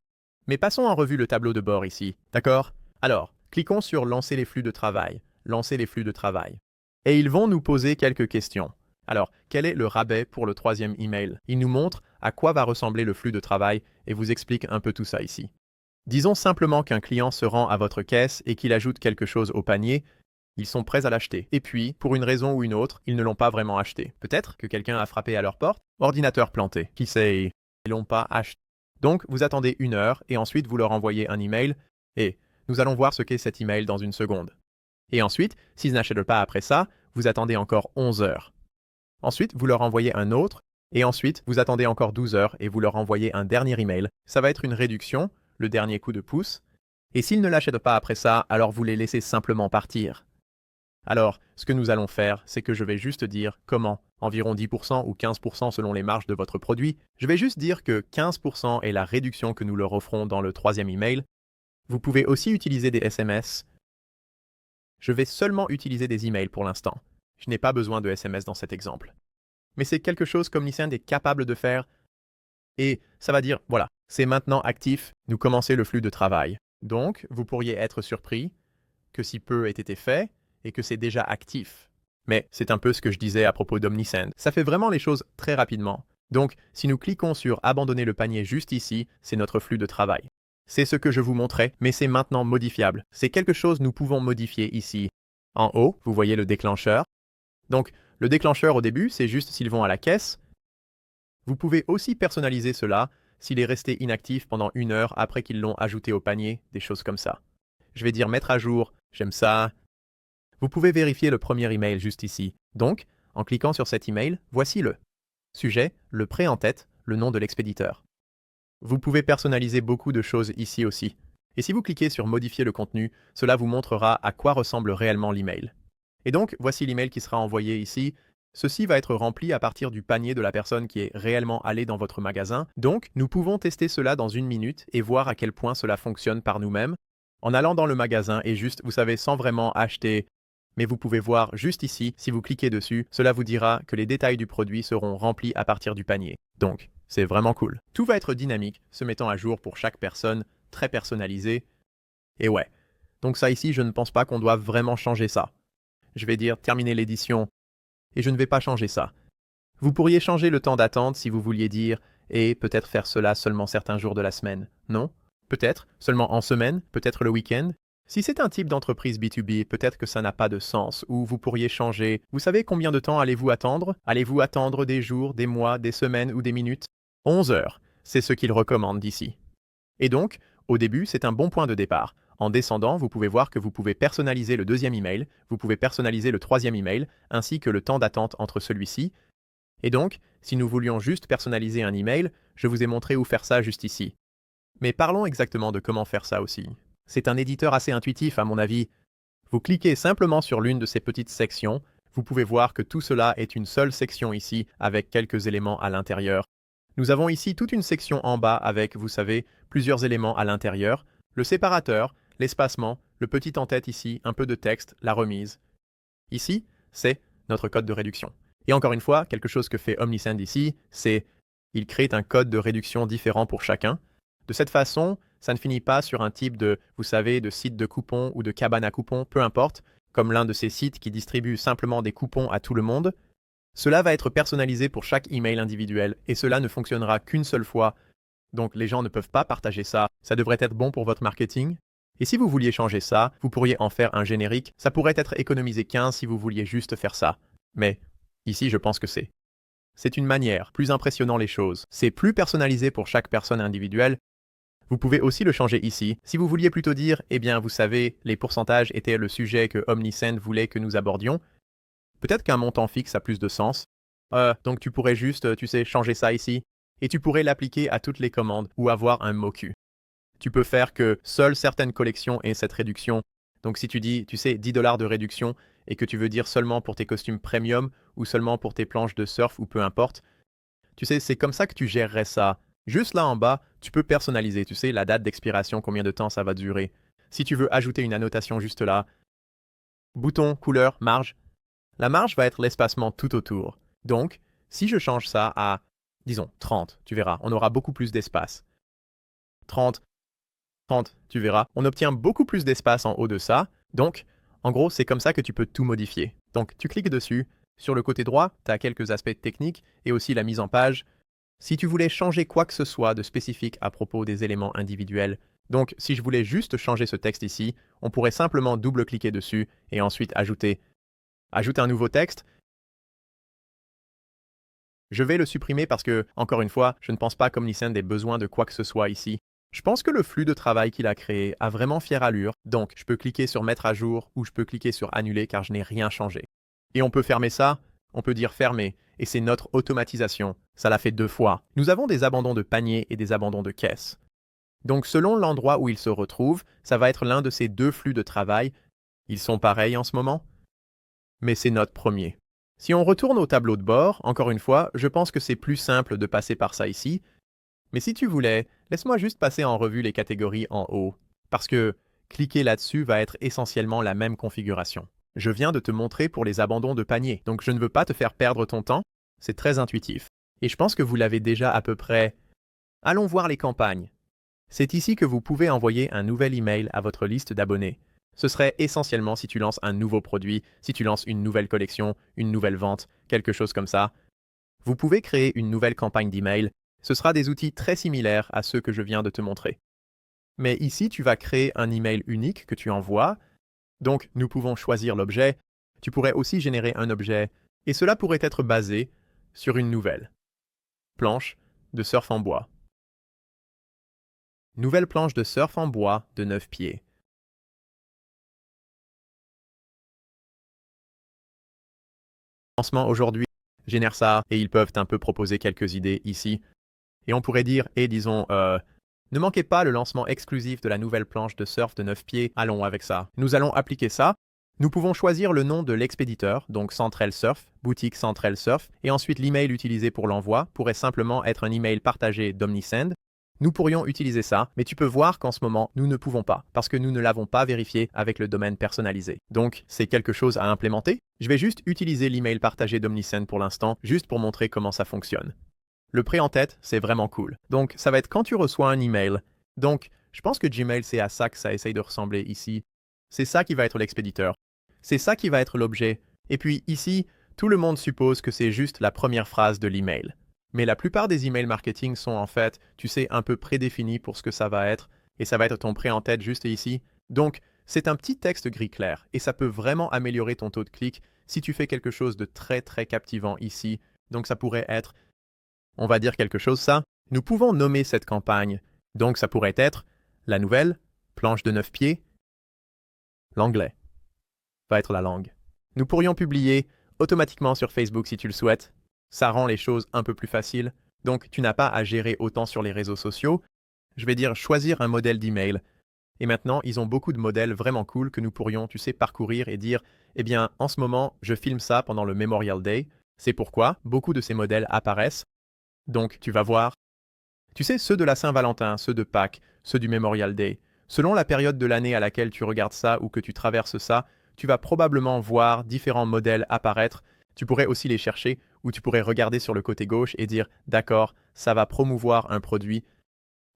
Mais passons en revue le tableau de bord ici, d'accord? Alors, cliquons sur Lancer les flux de travail, Lancer les flux de travail. Et ils vont nous poser quelques questions. Alors, quel est le rabais pour le 3e email? Il nous montre à quoi va ressembler le flux de travail et vous explique un peu tout ça ici. Disons simplement qu'un client se rend à votre caisse et qu'il ajoute quelque chose au panier. Ils sont prêts à l'acheter. Et puis, pour une raison ou une autre, ils ne l'ont pas vraiment acheté. Peut-être que quelqu'un a frappé à leur porte. Ordinateur planté. Qui sait? Ils l'ont pas acheté. Donc, vous attendez 1 heure et ensuite vous leur envoyez un email. Et nous allons voir ce qu'est cet email dans une seconde. Et ensuite, s'ils n'achètent pas après ça, vous attendez encore 11 heures. Ensuite, vous leur envoyez un autre. Et ensuite, vous attendez encore 12 heures et vous leur envoyez un dernier email. Ça va être une réduction, le dernier coup de pouce. Et s'ils ne l'achètent pas après ça, alors vous les laissez simplement partir. Alors, ce que nous allons faire, c'est que je vais juste dire comment, environ 10% ou 15% selon les marges de votre produit. Je vais juste dire que 15% est la réduction que nous leur offrons dans le 3e email. Vous pouvez aussi utiliser des SMS. Je vais seulement utiliser des emails pour l'instant. Je n'ai pas besoin de SMS dans cet exemple. Mais c'est quelque chose qu'OmniSend est capable de faire. Et ça va dire, voilà, c'est maintenant actif, nous commençons le flux de travail. Donc, vous pourriez être surpris que si peu ait été fait, et que c'est déjà actif. Mais c'est un peu ce que je disais à propos d'OmniSend. Ça fait vraiment les choses très rapidement. Donc, si nous cliquons sur Abandonner le panier juste ici, c'est notre flux de travail. C'est ce que je vous montrais, mais c'est maintenant modifiable. C'est quelque chose que nous pouvons modifier ici. En haut, vous voyez le déclencheur. Donc, le déclencheur au début, c'est juste s'ils vont à la caisse. Vous pouvez aussi personnaliser cela s'il est resté inactif pendant 1 heure après qu'ils l'ont ajouté au panier, des choses comme ça. Je vais dire mettre à jour, j'aime ça. Vous pouvez vérifier le premier email juste ici. Donc, en cliquant sur cet email, voici le sujet, le prêt en tête, le nom de l'expéditeur. Vous pouvez personnaliser beaucoup de choses ici aussi. Et si vous cliquez sur Modifier le contenu, cela vous montrera à quoi ressemble réellement l'email. Et donc, voici l'email qui sera envoyé ici. Ceci va être rempli à partir du panier de la personne qui est réellement allée dans votre magasin. Donc, nous pouvons tester cela dans 1 minute et voir à quel point cela fonctionne par nous-mêmes, en allant dans le magasin et juste, vous savez, sans vraiment acheter. Mais vous pouvez voir juste ici, si vous cliquez dessus, cela vous dira que les détails du produit seront remplis à partir du panier. Donc, c'est vraiment cool. Tout va être dynamique, se mettant à jour pour chaque personne, très personnalisé. Et ouais, donc ça ici, je ne pense pas qu'on doive vraiment changer ça. Je vais dire terminer l'édition, et je ne vais pas changer ça. Vous pourriez changer le temps d'attente si vous vouliez dire, et peut-être faire cela seulement certains jours de la semaine, non? Peut-être, seulement en semaine, peut-être le week-end. Si c'est un type d'entreprise B2B, peut-être que ça n'a pas de sens, ou vous pourriez changer. Vous savez combien de temps allez-vous attendre? Allez-vous attendre des jours, des mois, des semaines ou des minutes? 11 heures, c'est ce qu'il recommande d'ici. Et donc, au début, c'est un bon point de départ. En descendant, vous pouvez voir que vous pouvez personnaliser le 2e email, vous pouvez personnaliser le 3e email, ainsi que le temps d'attente entre celui-ci. Et donc, si nous voulions juste personnaliser un email, je vous ai montré où faire ça juste ici. Mais parlons exactement de comment faire ça aussi. C'est un éditeur assez intuitif à mon avis. Vous cliquez simplement sur l'une de ces petites sections, vous pouvez voir que tout cela est une seule section ici avec quelques éléments à l'intérieur. Nous avons ici toute une section en bas avec, vous savez, plusieurs éléments à l'intérieur, le séparateur, l'espacement, le petit en-tête ici, un peu de texte, la remise. Ici, c'est notre code de réduction. Et encore une fois, quelque chose que fait OmniSend ici, c'est il crée un code de réduction différent pour chacun. De cette façon, ça ne finit pas sur un type de, vous savez, de site de coupons ou de cabane à coupons, peu importe, comme l'un de ces sites qui distribue simplement des coupons à tout le monde. Cela va être personnalisé pour chaque email individuel et cela ne fonctionnera qu'une seule fois. Donc les gens ne peuvent pas partager ça. Ça devrait être bon pour votre marketing. Et si vous vouliez changer ça, vous pourriez en faire un générique. Ça pourrait être économisé 15 si vous vouliez juste faire ça. Mais ici, je pense que c'est C'est une manière plus impressionnant les choses. C'est plus personnalisé pour chaque personne individuelle. Vous pouvez aussi le changer ici. Si vous vouliez plutôt dire, eh bien, vous savez, les pourcentages étaient le sujet que Omnisend voulait que nous abordions, peut-être qu'un montant fixe a plus de sens. Donc tu pourrais juste, tu sais, changer ça ici. Et tu pourrais l'appliquer à toutes les commandes ou avoir un mot-cul. Tu peux faire que seules certaines collections aient cette réduction. Donc si tu dis, tu sais, 10 $ de réduction et que tu veux dire seulement pour tes costumes premium ou seulement pour tes planches de surf ou peu importe, tu sais, c'est comme ça que tu gérerais ça. Juste là en bas, tu peux personnaliser, tu sais, la date d'expiration, combien de temps ça va durer. Si tu veux ajouter une annotation juste là, bouton, couleur, marge, la marge va être l'espacement tout autour. Donc, si je change ça à, disons, 30, tu verras, on aura beaucoup plus d'espace. 30, 30, tu verras, on obtient beaucoup plus d'espace en haut de ça. Donc, en gros, c'est comme ça que tu peux tout modifier. Donc, tu cliques dessus. Sur le côté droit, tu as quelques aspects techniques et aussi la mise en page. Si tu voulais changer quoi que ce soit de spécifique à propos des éléments individuels, donc si je voulais juste changer ce texte ici, on pourrait simplement double-cliquer dessus et ensuite ajouter un nouveau texte. Je vais le supprimer parce que, encore une fois, je ne pense pas qu'Omnisend ait besoin de quoi que ce soit ici. Je pense que le flux de travail qu'il a créé a vraiment fière allure, donc je peux cliquer sur mettre à jour ou je peux cliquer sur annuler car je n'ai rien changé. Et on peut fermer ça, on peut dire fermer, et c'est notre automatisation. Ça l'a fait 2 fois. Nous avons des abandons de panier et des abandons de caisse. Donc selon l'endroit où ils se retrouvent, ça va être l'un de ces 2 flux de travail. Ils sont pareils en ce moment, mais c'est notre premier. Si on retourne au tableau de bord, encore une fois, je pense que c'est plus simple de passer par ça ici. Mais si tu voulais, laisse-moi juste passer en revue les catégories en haut, parce que cliquer là-dessus va être essentiellement la même configuration. Je viens de te montrer pour les abandons de panier, donc je ne veux pas te faire perdre ton temps, c'est très intuitif. Et je pense que vous l'avez déjà à peu près. Allons voir les campagnes. C'est ici que vous pouvez envoyer un nouvel email à votre liste d'abonnés. Ce serait essentiellement si tu lances un nouveau produit, si tu lances une nouvelle collection, une nouvelle vente, quelque chose comme ça. Vous pouvez créer une nouvelle campagne d'email. Ce sera des outils très similaires à ceux que je viens de te montrer. Mais ici, tu vas créer un email unique que tu envoies. Donc, nous pouvons choisir l'objet. Tu pourrais aussi générer un objet, et cela pourrait être basé sur une nouvelle planche de surf en bois. Nouvelle planche de surf en bois de 9 pieds. Lancement aujourd'hui, génère ça, et ils peuvent un peu proposer quelques idées ici. Et on pourrait dire, disons, ne manquez pas le lancement exclusif de la nouvelle planche de surf de 9 pieds, allons avec ça. Nous allons appliquer ça. Nous pouvons choisir le nom de l'expéditeur, donc Central Surf, boutique Central Surf, et ensuite l'email utilisé pour l'envoi pourrait simplement être un email partagé d'Omnisend. Nous pourrions utiliser ça, mais tu peux voir qu'en ce moment, nous ne pouvons pas, parce que nous ne l'avons pas vérifié avec le domaine personnalisé. Donc, c'est quelque chose à implémenter. Je vais juste utiliser l'email partagé d'Omnisend pour l'instant, juste pour montrer comment ça fonctionne. Le prêt en tête, c'est vraiment cool. Donc, ça va être quand tu reçois un email. Donc, je pense que Gmail, c'est à ça que ça essaye de ressembler ici. C'est ça qui va être l'expéditeur. C'est ça qui va être l'objet. Et puis ici, tout le monde suppose que c'est juste la première phrase de l'email. Mais la plupart des emails marketing sont en fait, tu sais, un peu prédéfinis pour ce que ça va être, et ça va être ton prêt en tête juste ici. Donc, c'est un petit texte gris clair, et ça peut vraiment améliorer ton taux de clic si tu fais quelque chose de très très captivant ici. Donc ça pourrait être, on va dire quelque chose ça. Nous pouvons nommer cette campagne. Donc ça pourrait être la nouvelle, planche de 9 pieds, l'anglais va être la langue. Nous pourrions publier automatiquement sur Facebook si tu le souhaites. Ça rend les choses un peu plus faciles. Donc, tu n'as pas à gérer autant sur les réseaux sociaux. Je vais dire choisir un modèle d'email. Et maintenant, ils ont beaucoup de modèles vraiment cool que nous pourrions, tu sais, parcourir et dire, eh bien, en ce moment, je filme ça pendant le Memorial Day. C'est pourquoi beaucoup de ces modèles apparaissent. Donc, tu vas voir. Tu sais, ceux de la Saint-Valentin, ceux de Pâques, ceux du Memorial Day. Selon la période de l'année à laquelle tu regardes ça ou que tu traverses ça, tu vas probablement voir différents modèles apparaître. Tu pourrais aussi les chercher ou tu pourrais regarder sur le côté gauche et dire « D'accord, ça va promouvoir un produit ».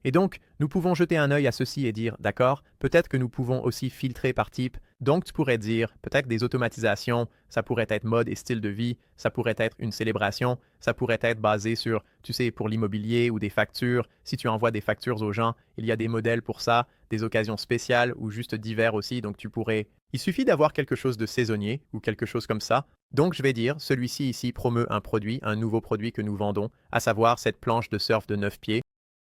Et donc, nous pouvons jeter un œil à ceci et dire « D'accord, peut-être que nous pouvons aussi filtrer par type ». Donc, tu pourrais dire peut-être des automatisations, ça pourrait être mode et style de vie, ça pourrait être une célébration, ça pourrait être basé sur, tu sais, pour l'immobilier ou des factures. Si tu envoies des factures aux gens, il y a des modèles pour ça, des occasions spéciales ou juste divers aussi, donc tu pourrais. Il suffit d'avoir quelque chose de saisonnier ou quelque chose comme ça. Donc je vais dire, celui-ci ici promeut un nouveau produit que nous vendons, à savoir cette planche de surf de 9 pieds,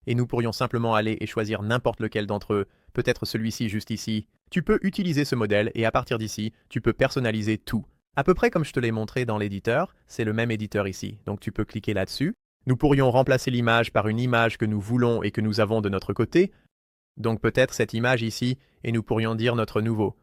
et nous pourrions simplement aller et choisir n'importe lequel d'entre eux, peut-être celui-ci juste ici. Tu peux utiliser ce modèle et à partir d'ici, tu peux personnaliser tout. À peu près comme je te l'ai montré dans l'éditeur, c'est le même éditeur ici, donc tu peux cliquer là-dessus. Nous pourrions remplacer l'image par une image que nous voulons et que nous avons de notre côté, donc peut-être cette image ici, et nous pourrions dire notre nouveau,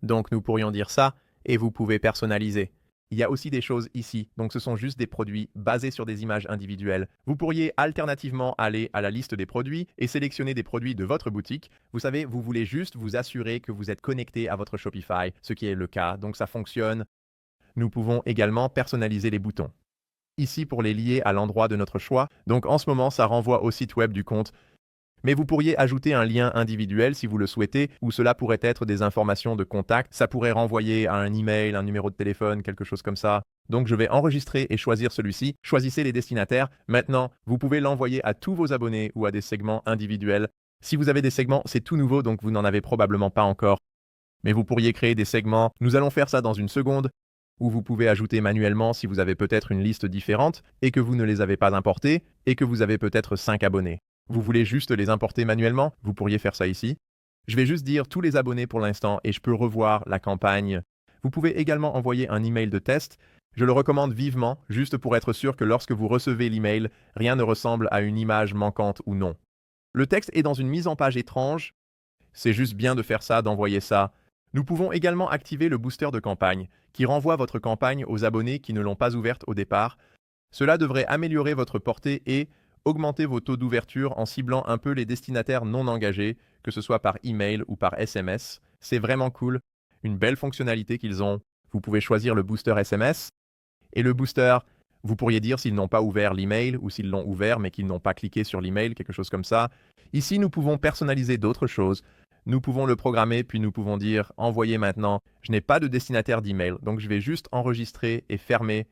donc nous pourrions dire ça, et vous pouvez personnaliser. Il y a aussi des choses ici, donc ce sont juste des produits basés sur des images individuelles. Vous pourriez alternativement aller à la liste des produits et sélectionner des produits de votre boutique. Vous savez, vous voulez juste vous assurer que vous êtes connecté à votre Shopify, ce qui est le cas, donc ça fonctionne. Nous pouvons également personnaliser les boutons. Ici pour les lier à l'endroit de notre choix, donc en ce moment ça renvoie au site web du compte. Mais vous pourriez ajouter un lien individuel si vous le souhaitez, ou cela pourrait être des informations de contact. Ça pourrait renvoyer à un email, un numéro de téléphone, quelque chose comme ça. Donc je vais enregistrer et choisir celui-ci. Choisissez les destinataires. Maintenant, vous pouvez l'envoyer à tous vos abonnés ou à des segments individuels. Si vous avez des segments, c'est tout nouveau, donc vous n'en avez probablement pas encore. Mais vous pourriez créer des segments. Nous allons faire ça dans une seconde, où vous pouvez ajouter manuellement si vous avez peut-être une liste différente et que vous ne les avez pas importés et que vous avez peut-être 5 abonnés. Vous voulez juste les importer manuellement? Vous pourriez faire ça ici. Je vais juste dire tous les abonnés pour l'instant et je peux revoir la campagne. Vous pouvez également envoyer un email de test. Je le recommande vivement, juste pour être sûr que lorsque vous recevez l'email, rien ne ressemble à une image manquante ou non. Le texte est dans une mise en page étrange. C'est juste bien de faire ça, d'envoyer ça. Nous pouvons également activer le booster de campagne, qui renvoie votre campagne aux abonnés qui ne l'ont pas ouverte au départ. Cela devrait améliorer votre portée et augmenter vos taux d'ouverture en ciblant un peu les destinataires non engagés, que ce soit par email ou par SMS. C'est vraiment cool, une belle fonctionnalité qu'ils ont. Vous pouvez choisir le booster SMS. Et le booster, vous pourriez dire s'ils n'ont pas ouvert l'email ou s'ils l'ont ouvert mais qu'ils n'ont pas cliqué sur l'email, quelque chose comme ça. Ici, nous pouvons personnaliser d'autres choses. Nous pouvons le programmer, puis nous pouvons dire « Envoyer maintenant ». Je n'ai pas de destinataire d'email, donc je vais juste enregistrer et fermer.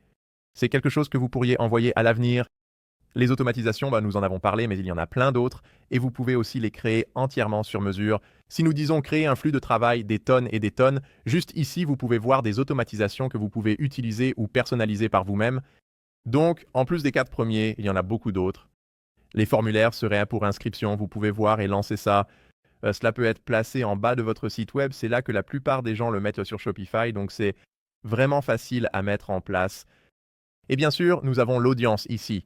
C'est quelque chose que vous pourriez envoyer à l'avenir. Les automatisations, nous en avons parlé, mais il y en a plein d'autres, et vous pouvez aussi les créer entièrement sur mesure. Si nous disons créer un flux de travail des tonnes et des tonnes, juste ici, vous pouvez voir des automatisations que vous pouvez utiliser ou personnaliser par vous-même. Donc, en plus des 4 premiers, il y en a beaucoup d'autres. Les formulaires seraient pour inscription, vous pouvez voir et lancer ça. Cela peut être placé en bas de votre site web, c'est là que la plupart des gens le mettent sur Shopify, donc c'est vraiment facile à mettre en place. Et bien sûr, nous avons l'audience ici.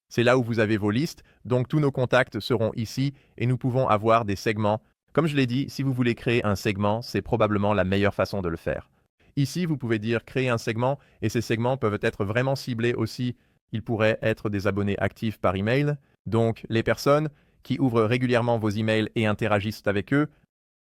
C'est là où vous avez vos listes, donc tous nos contacts seront ici et nous pouvons avoir des segments. Comme je l'ai dit, si vous voulez créer un segment, c'est probablement la meilleure façon de le faire. Ici, vous pouvez dire créer un segment et ces segments peuvent être vraiment ciblés aussi. Ils pourraient être des abonnés actifs par email, donc les personnes qui ouvrent régulièrement vos emails et interagissent avec eux.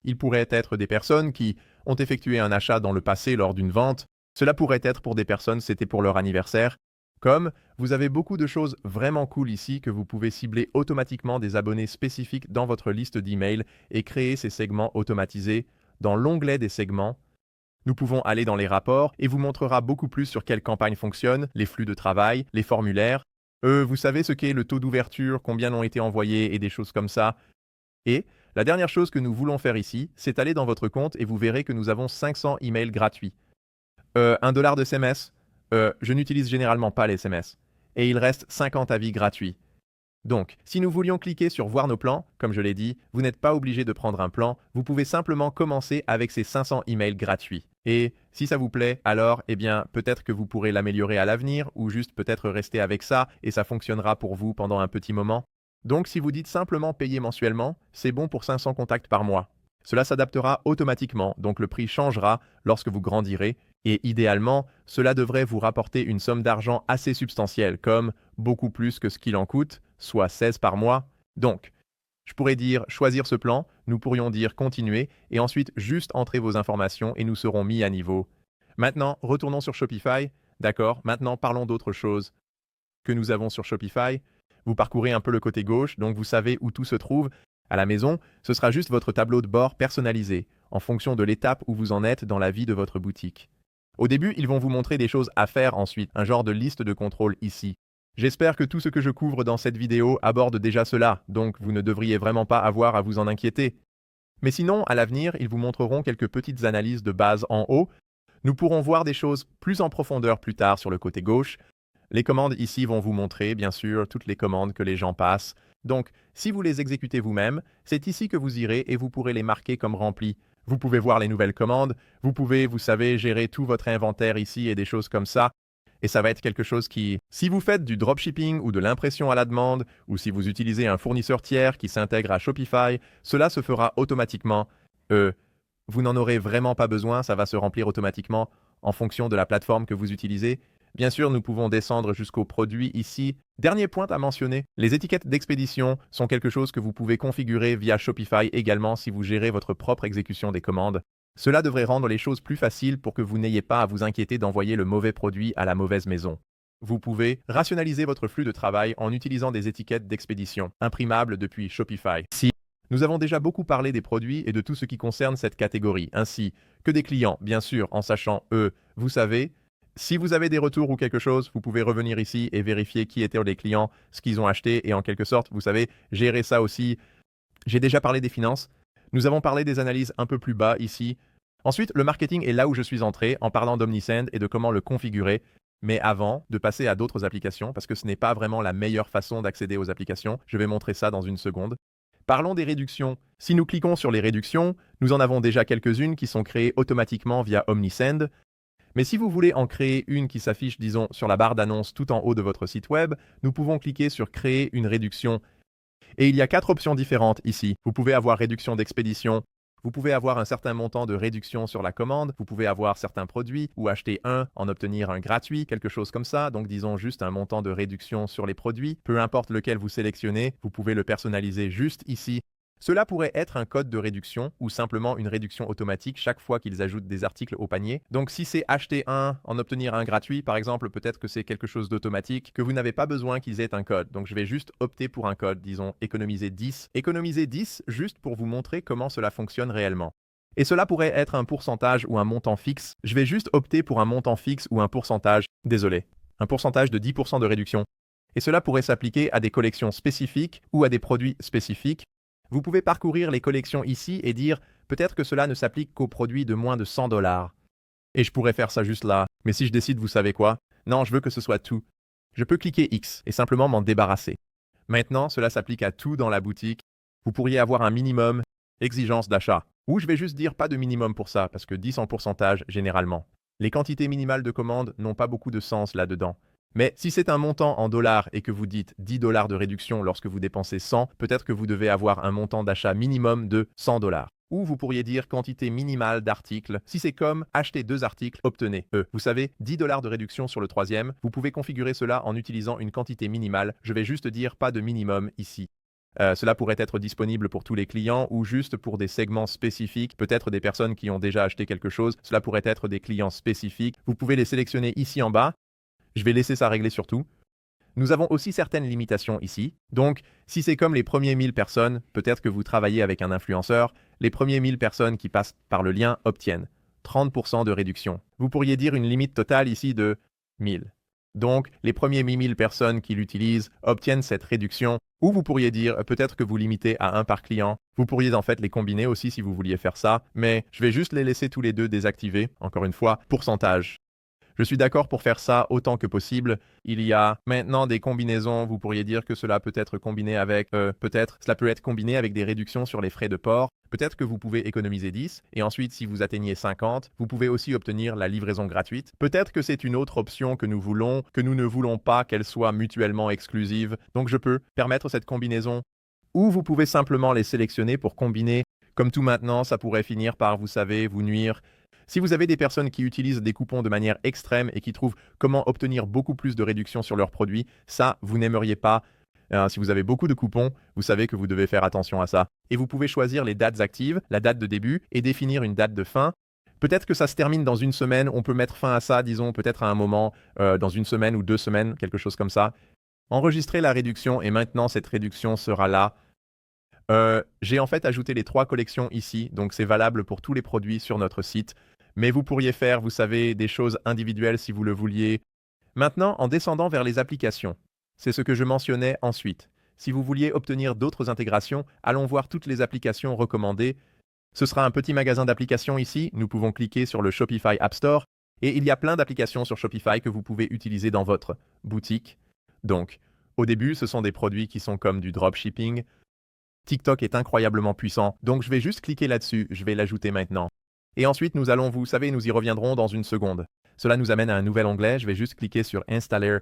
Ils pourraient être des personnes qui ont effectué un achat dans le passé lors d'une vente. Cela pourrait être pour des personnes, c'était pour leur anniversaire. Comme vous avez beaucoup de choses vraiment cool ici que vous pouvez cibler automatiquement des abonnés spécifiques dans votre liste d'emails et créer ces segments automatisés. Dans l'onglet des segments, nous pouvons aller dans les rapports et vous montrera beaucoup plus sur quelle campagne fonctionne, les flux de travail, les formulaires. Vous savez ce qu'est le taux d'ouverture, combien ont été envoyés et des choses comme ça. Et la dernière chose que nous voulons faire ici, c'est aller dans votre compte et vous verrez que nous avons 500 emails gratuits. $1 de SMS. Je n'utilise généralement pas les SMS. Et il reste 50 avis gratuits. Donc, si nous voulions cliquer sur voir nos plans, comme je l'ai dit, vous n'êtes pas obligé de prendre un plan, vous pouvez simplement commencer avec ces 500 emails gratuits. Et si ça vous plaît, alors, peut-être que vous pourrez l'améliorer à l'avenir ou juste peut-être rester avec ça et ça fonctionnera pour vous pendant un petit moment. Donc, si vous dites simplement payer mensuellement, c'est bon pour 500 contacts par mois. Cela s'adaptera automatiquement, donc le prix changera lorsque vous grandirez. Et idéalement, cela devrait vous rapporter une somme d'argent assez substantielle, comme beaucoup plus que ce qu'il en coûte, soit 16 par mois. Donc, je pourrais dire choisir ce plan, nous pourrions dire continuer, et ensuite juste entrer vos informations et nous serons mis à niveau. Maintenant, retournons sur Shopify. D'accord, maintenant parlons d'autre chose que nous avons sur Shopify. Vous parcourez un peu le côté gauche, donc vous savez où tout se trouve. À la maison, ce sera juste votre tableau de bord personnalisé, en fonction de l'étape où vous en êtes dans la vie de votre boutique. Au début, ils vont vous montrer des choses à faire ensuite, un genre de liste de contrôle ici. J'espère que tout ce que je couvre dans cette vidéo aborde déjà cela, donc vous ne devriez vraiment pas avoir à vous en inquiéter. Mais sinon, à l'avenir, ils vous montreront quelques petites analyses de base en haut. Nous pourrons voir des choses plus en profondeur plus tard sur le côté gauche. Les commandes ici vont vous montrer, bien sûr, toutes les commandes que les gens passent. Donc, si vous les exécutez vous-même, c'est ici que vous irez et vous pourrez les marquer comme remplis. Vous pouvez voir les nouvelles commandes, vous pouvez, vous savez, gérer tout votre inventaire ici et des choses comme ça. Et ça va être quelque chose qui, si vous faites du dropshipping ou de l'impression à la demande, ou si vous utilisez un fournisseur tiers qui s'intègre à Shopify, cela se fera automatiquement. Vous n'en aurez vraiment pas besoin, ça va se remplir automatiquement en fonction de la plateforme que vous utilisez. Bien sûr, nous pouvons descendre jusqu'aux produits ici. Dernier point à mentionner, les étiquettes d'expédition sont quelque chose que vous pouvez configurer via Shopify également si vous gérez votre propre exécution des commandes. Cela devrait rendre les choses plus faciles pour que vous n'ayez pas à vous inquiéter d'envoyer le mauvais produit à la mauvaise maison. Vous pouvez rationaliser votre flux de travail en utilisant des étiquettes d'expédition imprimables depuis Shopify. Nous avons déjà beaucoup parlé des produits et de tout ce qui concerne cette catégorie, ainsi que des clients, bien sûr, en sachant vous savez, si vous avez des retours ou quelque chose, vous pouvez revenir ici et vérifier qui étaient les clients, ce qu'ils ont acheté et en quelque sorte, vous savez, gérer ça aussi. J'ai déjà parlé des finances. Nous avons parlé des analyses un peu plus bas ici. Ensuite, le marketing est là où je suis entré en parlant d'Omnisend et de comment le configurer. Mais avant de passer à d'autres applications, parce que ce n'est pas vraiment la meilleure façon d'accéder aux applications, je vais montrer ça dans une seconde. Parlons des réductions. Si nous cliquons sur les réductions, nous en avons déjà quelques-unes qui sont créées automatiquement via Omnisend. Mais si vous voulez en créer une qui s'affiche, disons, sur la barre d'annonce tout en haut de votre site web, nous pouvons cliquer sur Créer une réduction. Et il y a 4 options différentes ici. Vous pouvez avoir réduction d'expédition, vous pouvez avoir un certain montant de réduction sur la commande, vous pouvez avoir certains produits ou acheter un, en obtenir un gratuit, quelque chose comme ça. Donc disons juste un montant de réduction sur les produits. Peu importe lequel vous sélectionnez, vous pouvez le personnaliser juste ici. Cela pourrait être un code de réduction ou simplement une réduction automatique chaque fois qu'ils ajoutent des articles au panier. Donc si c'est acheter un, en obtenir un gratuit, par exemple, peut-être que c'est quelque chose d'automatique, que vous n'avez pas besoin qu'ils aient un code. Donc je vais juste opter pour un code, disons économiser 10. Économiser 10 juste pour vous montrer comment cela fonctionne réellement. Et cela pourrait être un pourcentage ou un montant fixe. Je vais juste opter pour un montant fixe ou un pourcentage, désolé, un pourcentage de 10% de réduction. Et cela pourrait s'appliquer à des collections spécifiques ou à des produits spécifiques. Vous pouvez parcourir les collections ici et dire peut-être que cela ne s'applique qu'aux produits de moins de 100 $. Et je pourrais faire ça juste là. Mais si je décide, vous savez quoi? Non, je veux que ce soit tout. Je peux cliquer X et simplement m'en débarrasser. Maintenant, cela s'applique à tout dans la boutique. Vous pourriez avoir un minimum, exigence d'achat. Ou je vais juste dire pas de minimum pour ça, parce que 10 en pourcentage généralement. Les quantités minimales de commandes n'ont pas beaucoup de sens là-dedans. Mais si c'est un montant en dollars et que vous dites 10 $ de réduction lorsque vous dépensez 100, peut-être que vous devez avoir un montant d'achat minimum de 100 $. Ou vous pourriez dire quantité minimale d'articles. Si c'est comme acheter 2 articles, obtenez Vous savez, 10 $ de réduction sur le troisième. Vous pouvez configurer cela en utilisant une quantité minimale. Je vais juste dire pas de minimum ici. Cela pourrait être disponible pour tous les clients ou juste pour des segments spécifiques, peut-être des personnes qui ont déjà acheté quelque chose. Cela pourrait être des clients spécifiques. Vous pouvez les sélectionner ici en bas. Je vais laisser ça régler sur tout. Nous avons aussi certaines limitations ici. Donc, si c'est comme les premiers 1000 personnes, peut-être que vous travaillez avec un influenceur, les premiers 1000 personnes qui passent par le lien obtiennent 30% de réduction. Vous pourriez dire une limite totale ici de 1000. Donc, les premiers 1000 personnes qui l'utilisent obtiennent cette réduction. Ou vous pourriez dire peut-être que vous limitez à un par client. Vous pourriez en fait les combiner aussi si vous vouliez faire ça. Mais je vais juste les laisser tous les deux désactivés. Encore une fois, pourcentage. Je suis d'accord pour faire ça autant que possible. Il y a maintenant des combinaisons. Vous pourriez dire que cela peut être combiné avec... cela peut être combiné avec des réductions sur les frais de port. Peut-être que vous pouvez économiser 10. Et ensuite, si vous atteignez 50, vous pouvez aussi obtenir la livraison gratuite. Peut-être que c'est une autre option que nous voulons, que nous ne voulons pas qu'elle soit mutuellement exclusive. Donc je peux permettre cette combinaison. Ou vous pouvez simplement les sélectionner pour combiner. Comme tout maintenant, ça pourrait finir par, vous savez, vous nuire. Si vous avez des personnes qui utilisent des coupons de manière extrême et qui trouvent comment obtenir beaucoup plus de réduction sur leurs produits, ça, vous n'aimeriez pas. Si vous avez beaucoup de coupons, vous savez que vous devez faire attention à ça. Et vous pouvez choisir les dates actives, la date de début et définir une date de fin. Peut-être que ça se termine dans une semaine, on peut mettre fin à ça, disons, peut-être à un moment, dans une semaine ou 2 semaines, quelque chose comme ça. Enregistrez la réduction et maintenant cette réduction sera là. J'ai en fait ajouté les 3 collections ici, donc c'est valable pour tous les produits sur notre site. Mais vous pourriez faire, vous savez, des choses individuelles si vous le vouliez. Maintenant, en descendant vers les applications, c'est ce que je mentionnais ensuite. Si vous vouliez obtenir d'autres intégrations, allons voir toutes les applications recommandées. Ce sera un petit magasin d'applications ici. Nous pouvons cliquer sur le Shopify App Store et il y a plein d'applications sur Shopify que vous pouvez utiliser dans votre boutique. Donc, au début, ce sont des produits qui sont comme du dropshipping. TikTok est incroyablement puissant, donc je vais juste cliquer là-dessus, je vais l'ajouter maintenant. Et ensuite, nous allons, vous savez, nous y reviendrons dans une seconde. Cela nous amène à un nouvel onglet, je vais juste cliquer sur Installer.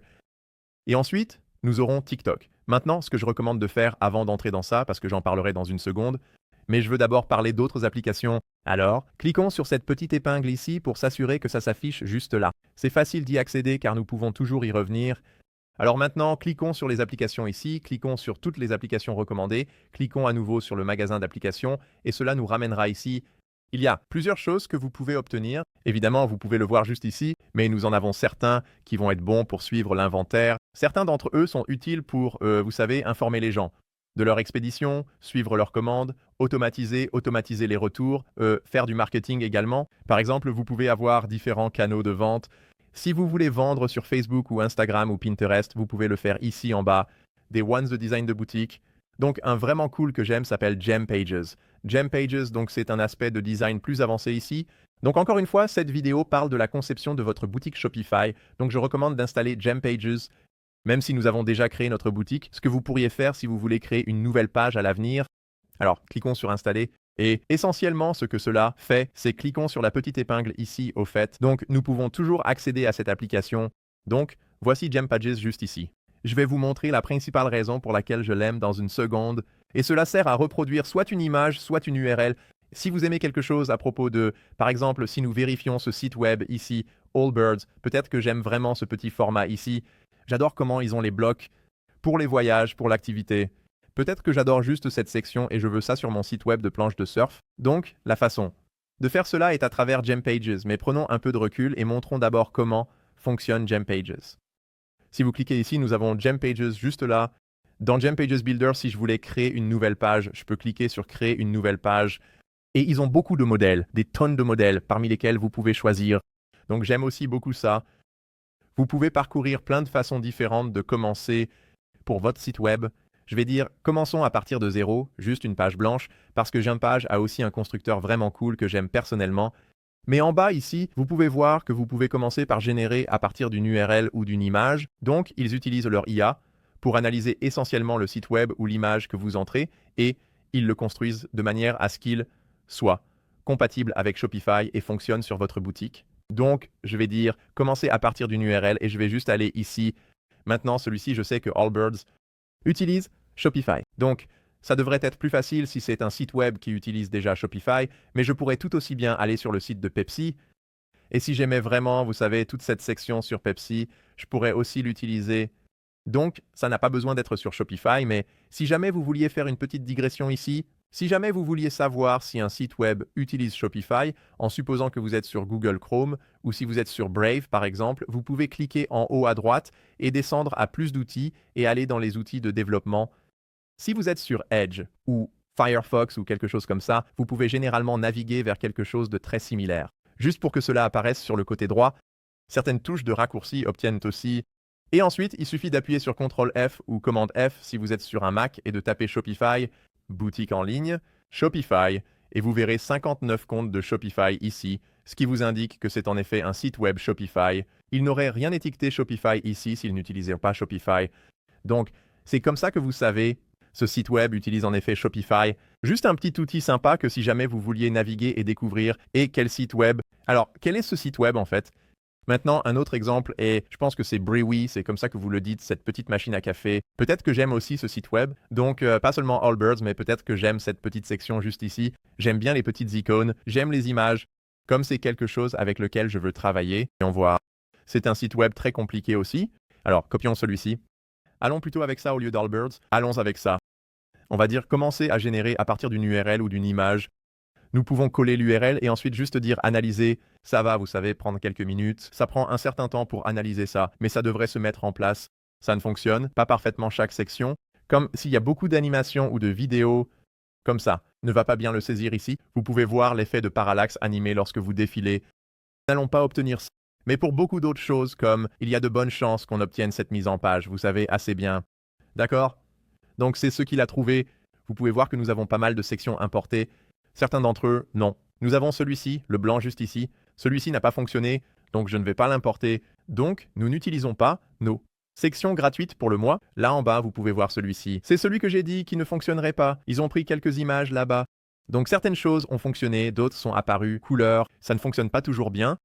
Et ensuite, nous aurons TikTok. Maintenant, ce que je recommande de faire avant d'entrer dans ça, parce que j'en parlerai dans une seconde, mais je veux d'abord parler d'autres applications. Alors, cliquons sur cette petite épingle ici pour s'assurer que ça s'affiche juste là. C'est facile d'y accéder car nous pouvons toujours y revenir. Alors maintenant, cliquons sur les applications ici, cliquons sur toutes les applications recommandées, cliquons à nouveau sur le magasin d'applications et cela nous ramènera ici. Il y a plusieurs choses que vous pouvez obtenir. Évidemment, vous pouvez le voir juste ici, mais nous en avons certains qui vont être bons pour suivre l'inventaire. Certains d'entre eux sont utiles pour, vous savez, informer les gens de leur expédition, suivre leurs commandes, automatiser les retours, faire du marketing également. Par exemple, vous pouvez avoir différents canaux de vente. Si vous voulez vendre sur Facebook ou Instagram ou Pinterest, vous pouvez le faire ici en bas. Des ones de design de boutique. Donc un vraiment cool que j'aime s'appelle Gem Pages. Gem Pages, donc c'est un aspect de design plus avancé ici. Donc encore une fois, cette vidéo parle de la conception de votre boutique Shopify. Donc je recommande d'installer Gem Pages. Même si nous avons déjà créé notre boutique, ce que vous pourriez faire si vous voulez créer une nouvelle page à l'avenir. Alors cliquons sur Installer. Et essentiellement, ce que cela fait, c'est cliquons sur la petite épingle ici au fait. Donc, nous pouvons toujours accéder à cette application. Donc, voici Gem Pages juste ici. Je vais vous montrer la principale raison pour laquelle je l'aime dans une seconde. Et cela sert à reproduire soit une image, soit une URL. Si vous aimez quelque chose à propos de, par exemple, si nous vérifions ce site web ici, Allbirds, peut-être que j'aime vraiment ce petit format ici. J'adore comment ils ont les blocs pour les voyages, pour l'activité. Peut-être que j'adore juste cette section et je veux ça sur mon site web de planche de surf. Donc, la façon de faire cela est à travers Gem Pages, mais prenons un peu de recul et montrons d'abord comment fonctionne Gem Pages. Si vous cliquez ici, nous avons Gem Pages juste là. Dans Gem Pages Builder, si je voulais créer une nouvelle page, je peux cliquer sur Créer une nouvelle page. Et ils ont beaucoup de modèles, des tonnes de modèles, parmi lesquels vous pouvez choisir. Donc j'aime aussi beaucoup ça. Vous pouvez parcourir plein de façons différentes de commencer pour votre site web. Je vais dire, commençons à partir de zéro, juste une page blanche, parce que Gempage a aussi un constructeur vraiment cool que j'aime personnellement. Mais en bas ici, vous pouvez voir que vous pouvez commencer par générer à partir d'une URL ou d'une image. Donc, ils utilisent leur IA pour analyser essentiellement le site web ou l'image que vous entrez et ils le construisent de manière à ce qu'il soit compatible avec Shopify et fonctionne sur votre boutique. Donc, je vais dire, commencez à partir d'une URL et je vais juste aller ici. Maintenant, celui-ci, je sais que Allbirds utilise Shopify. Donc, ça devrait être plus facile si c'est un site web qui utilise déjà Shopify, mais je pourrais tout aussi bien aller sur le site de Pepsi. Et si j'aimais vraiment, vous savez, toute cette section sur Pepsi, je pourrais aussi l'utiliser. Donc, ça n'a pas besoin d'être sur Shopify, mais si jamais vous vouliez faire une petite digression ici, si jamais vous vouliez savoir si un site web utilise Shopify, en supposant que vous êtes sur Google Chrome ou si vous êtes sur Brave par exemple, vous pouvez cliquer en haut à droite et descendre à plus d'outils et aller dans les outils de développement. Si vous êtes sur Edge ou Firefox ou quelque chose comme ça, vous pouvez généralement naviguer vers quelque chose de très similaire. Juste pour que cela apparaisse sur le côté droit, certaines touches de raccourci obtiennent aussi. Et ensuite, il suffit d'appuyer sur CTRL F ou commande F si vous êtes sur un Mac et de taper Shopify, boutique en ligne, Shopify, et vous verrez 59 comptes de Shopify ici, ce qui vous indique que c'est en effet un site web Shopify. Il n'aurait rien étiqueté Shopify ici s'il n'utilisait pas Shopify. Donc, c'est comme ça que vous savez, ce site web utilise en effet Shopify. Juste un petit outil sympa que si jamais vous vouliez naviguer et découvrir. Et quel site web? Alors, quel est ce site web en fait? Maintenant, un autre exemple est, je pense que c'est Brewy, c'est comme ça que vous le dites, cette petite machine à café. Peut-être que j'aime aussi ce site web, donc pas seulement Allbirds, mais peut-être que j'aime cette petite section juste ici. J'aime bien les petites icônes, j'aime les images, comme c'est quelque chose avec lequel je veux travailler. Et on voit, c'est un site web très compliqué aussi. Alors, copions celui-ci. Allons plutôt avec ça au lieu d'Allbirds. Allons avec ça. On va dire commencer à générer à partir d'une URL ou d'une image. Nous pouvons coller l'URL et ensuite juste dire analyser. Ça va, vous savez, prendre quelques minutes. Ça prend un certain temps pour analyser ça, mais ça devrait se mettre en place. Ça ne fonctionne pas parfaitement chaque section. Comme s'il y a beaucoup d'animations ou de vidéos, comme ça, ne va pas bien le saisir ici. Vous pouvez voir l'effet de parallaxe animé lorsque vous défilez. Nous n'allons pas obtenir ça. Mais pour beaucoup d'autres choses, comme il y a de bonnes chances qu'on obtienne cette mise en page, vous savez, assez bien. D'accord? Donc c'est ce qu'il a trouvé. Vous pouvez voir que nous avons pas mal de sections importées. Certains d'entre eux, non. Nous avons celui-ci, le blanc juste ici. Celui-ci n'a pas fonctionné, donc je ne vais pas l'importer. Donc, nous n'utilisons pas nos sections gratuites pour le mois. Là en bas, vous pouvez voir celui-ci. C'est celui que j'ai dit qui ne fonctionnerait pas. Ils ont pris quelques images là-bas. Donc certaines choses ont fonctionné, d'autres sont apparues, couleurs, ça ne fonctionne pas toujours bien.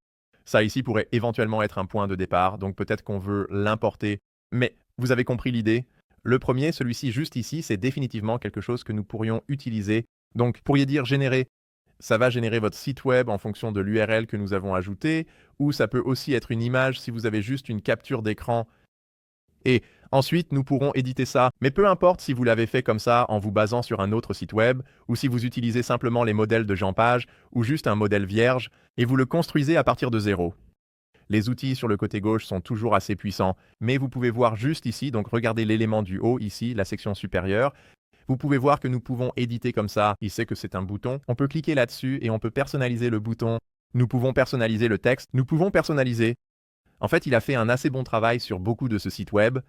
Ça ici pourrait éventuellement être un point de départ, donc peut-être qu'on veut l'importer. Mais vous avez compris l'idée. Le premier, celui-ci juste ici, c'est définitivement quelque chose que nous pourrions utiliser. Donc, pourriez dire générer. Ça va générer votre site web en fonction de l'URL que nous avons ajouté, ou ça peut aussi être une image si vous avez juste une capture d'écran. Et ensuite, nous pourrons éditer ça. Mais peu importe si vous l'avez fait comme ça en vous basant sur un autre site web, ou si vous utilisez simplement les modèles de Jean Page, ou juste un modèle vierge, et vous le construisez à partir de zéro. Les outils sur le côté gauche sont toujours assez puissants, mais vous pouvez voir juste ici, donc regardez l'élément du haut ici, la section supérieure. Vous pouvez voir que nous pouvons éditer comme ça. Il sait que c'est un bouton. On peut cliquer là-dessus et on peut personnaliser le bouton. Nous pouvons personnaliser le texte. Nous pouvons personnaliser. En fait, il a fait un assez bon travail sur beaucoup de ce site web.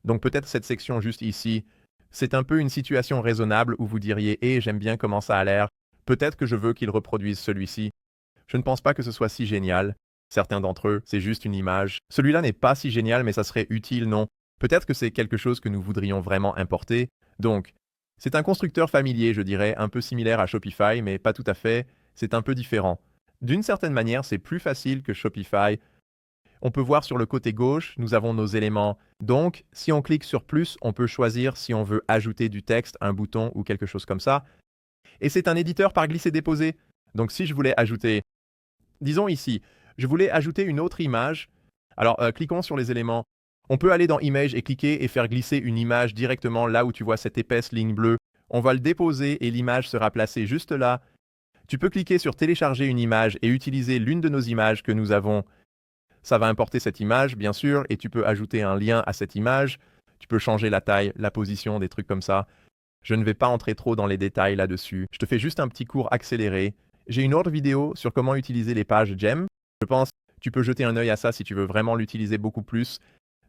Donc peut-être cette section juste ici, c'est un peu une situation raisonnable où vous diriez « Eh, j'aime bien comment ça a l'air. Peut-être que je veux qu'il reproduise celui-ci. » Je ne pense pas que ce soit si génial. Certains d'entre eux, c'est juste une image. Celui-là n'est pas si génial, mais ça serait utile, non? Peut-être que c'est quelque chose que nous voudrions vraiment importer. Donc, c'est un constructeur familier, je dirais, un peu similaire à Shopify, mais pas tout à fait. C'est un peu différent. D'une certaine manière, c'est plus facile que Shopify. On peut voir sur le côté gauche, nous avons nos éléments. Donc, si on clique sur plus, on peut choisir si on veut ajouter du texte, un bouton ou quelque chose comme ça. Et c'est un éditeur par glisser-déposer. Donc, si je voulais ajouter, disons ici, je voulais ajouter une autre image. Alors, cliquons sur les éléments. On peut aller dans Image et cliquer et faire glisser une image directement là où tu vois cette épaisse ligne bleue. On va le déposer et l'image sera placée juste là. Tu peux cliquer sur Télécharger une image et utiliser l'une de nos images que nous avons. Ça va importer cette image, bien sûr, et tu peux ajouter un lien à cette image. Tu peux changer la taille, la position, des trucs comme ça. Je ne vais pas entrer trop dans les détails là-dessus. Je te fais juste un petit cours accéléré. J'ai une autre vidéo sur comment utiliser les pages GEM. Je pense que tu peux jeter un œil à ça si tu veux vraiment l'utiliser beaucoup plus.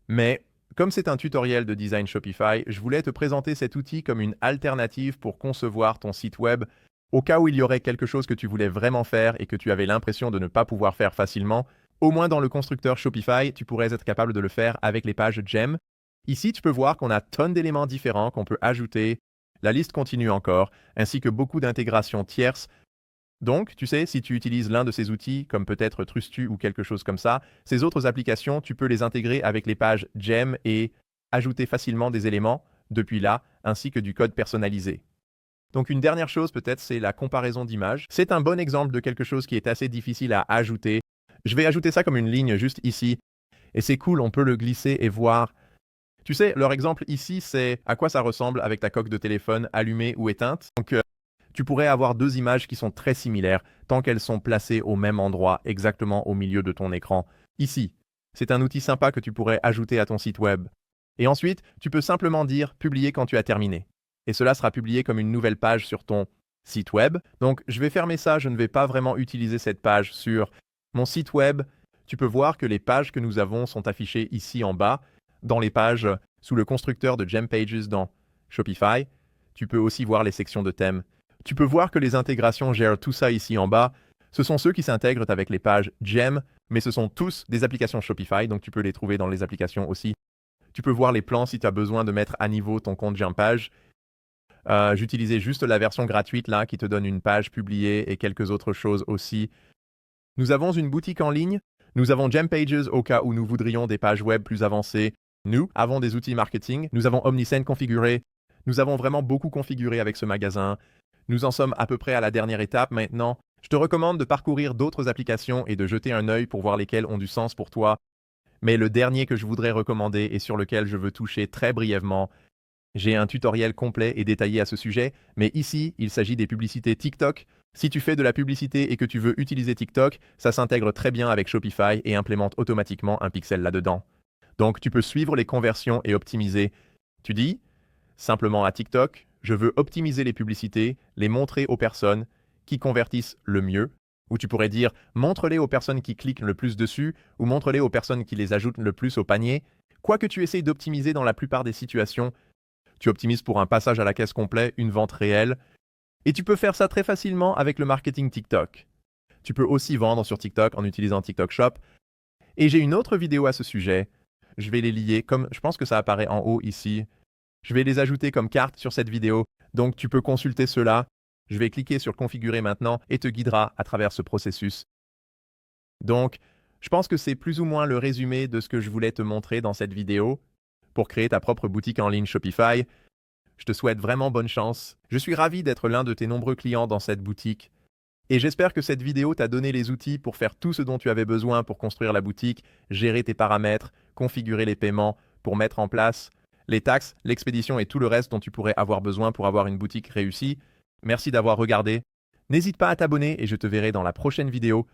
Mais comme c'est un tutoriel de design Shopify, je voulais te présenter cet outil comme une alternative pour concevoir ton site web au cas où il y aurait quelque chose que tu voulais vraiment faire et que tu avais l'impression de ne pas pouvoir faire facilement. Au moins dans le constructeur Shopify, tu pourrais être capable de le faire avec les pages GEM. Ici, tu peux voir qu'on a tonnes d'éléments différents qu'on peut ajouter. La liste continue encore, ainsi que beaucoup d'intégrations tierces. Donc, tu sais, si tu utilises l'un de ces outils, comme peut-être Trustu ou quelque chose comme ça, ces autres applications, tu peux les intégrer avec les pages GEM et ajouter facilement des éléments depuis là, ainsi que du code personnalisé. Donc une dernière chose peut-être, c'est la comparaison d'images. C'est un bon exemple de quelque chose qui est assez difficile à ajouter. Je vais ajouter ça comme une ligne juste ici. Et c'est cool, on peut le glisser et voir. Tu sais, leur exemple ici, c'est à quoi ça ressemble avec ta coque de téléphone allumée ou éteinte. Donc, tu pourrais avoir deux images qui sont très similaires, tant qu'elles sont placées au même endroit, exactement au milieu de ton écran. Ici, c'est un outil sympa que tu pourrais ajouter à ton site web. Et ensuite, tu peux simplement dire « Publier quand tu as terminé ». Et cela sera publié comme une nouvelle page sur ton site web. Donc, je vais fermer ça, je ne vais pas vraiment utiliser cette page sur mon site web. Tu peux voir que les pages que nous avons sont affichées ici en bas, dans les pages sous le constructeur de Gem Pages dans Shopify. Tu peux aussi voir les sections de thèmes. Tu peux voir que les intégrations gèrent tout ça ici en bas. Ce sont ceux qui s'intègrent avec les pages Gem, mais ce sont tous des applications Shopify, donc tu peux les trouver dans les applications aussi. Tu peux voir les plans si tu as besoin de mettre à niveau ton compte Gempage. J'utilisais juste la version gratuite là qui te donne une page publiée et quelques autres choses aussi. Nous avons une boutique en ligne. Nous avons Gempages au cas où nous voudrions des pages web plus avancées. Nous avons des outils marketing. Nous avons Omnisend configuré. Nous avons vraiment beaucoup configuré avec ce magasin. Nous en sommes à peu près à la dernière étape maintenant. Je te recommande de parcourir d'autres applications et de jeter un œil pour voir lesquelles ont du sens pour toi. Mais le dernier que je voudrais recommander et sur lequel je veux toucher très brièvement, j'ai un tutoriel complet et détaillé à ce sujet, mais ici, il s'agit des publicités TikTok. Si tu fais de la publicité et que tu veux utiliser TikTok, ça s'intègre très bien avec Shopify et implémente automatiquement un pixel là-dedans. Donc, tu peux suivre les conversions et optimiser. Tu dis simplement à TikTok, je veux optimiser les publicités, les montrer aux personnes qui convertissent le mieux. Ou tu pourrais dire, montre-les aux personnes qui cliquent le plus dessus, ou montre-les aux personnes qui les ajoutent le plus au panier. Quoi que tu essayes d'optimiser dans la plupart des situations, tu optimises pour un passage à la caisse complet, une vente réelle. Et tu peux faire ça très facilement avec le marketing TikTok. Tu peux aussi vendre sur TikTok en utilisant TikTok Shop. Et j'ai une autre vidéo à ce sujet. Je vais les lier, comme je pense que ça apparaît en haut ici. Je vais les ajouter comme carte sur cette vidéo, donc tu peux consulter cela. Je vais cliquer sur Configurer maintenant et te guidera à travers ce processus. Donc, je pense que c'est plus ou moins le résumé de ce que je voulais te montrer dans cette vidéo pour créer ta propre boutique en ligne Shopify. Je te souhaite vraiment bonne chance. Je suis ravi d'être l'un de tes nombreux clients dans cette boutique. Et j'espère que cette vidéo t'a donné les outils pour faire tout ce dont tu avais besoin pour construire la boutique, gérer tes paramètres, configurer les paiements, pour mettre en place les taxes, l'expédition et tout le reste dont tu pourrais avoir besoin pour avoir une boutique réussie. Merci d'avoir regardé. N'hésite pas à t'abonner et je te verrai dans la prochaine vidéo.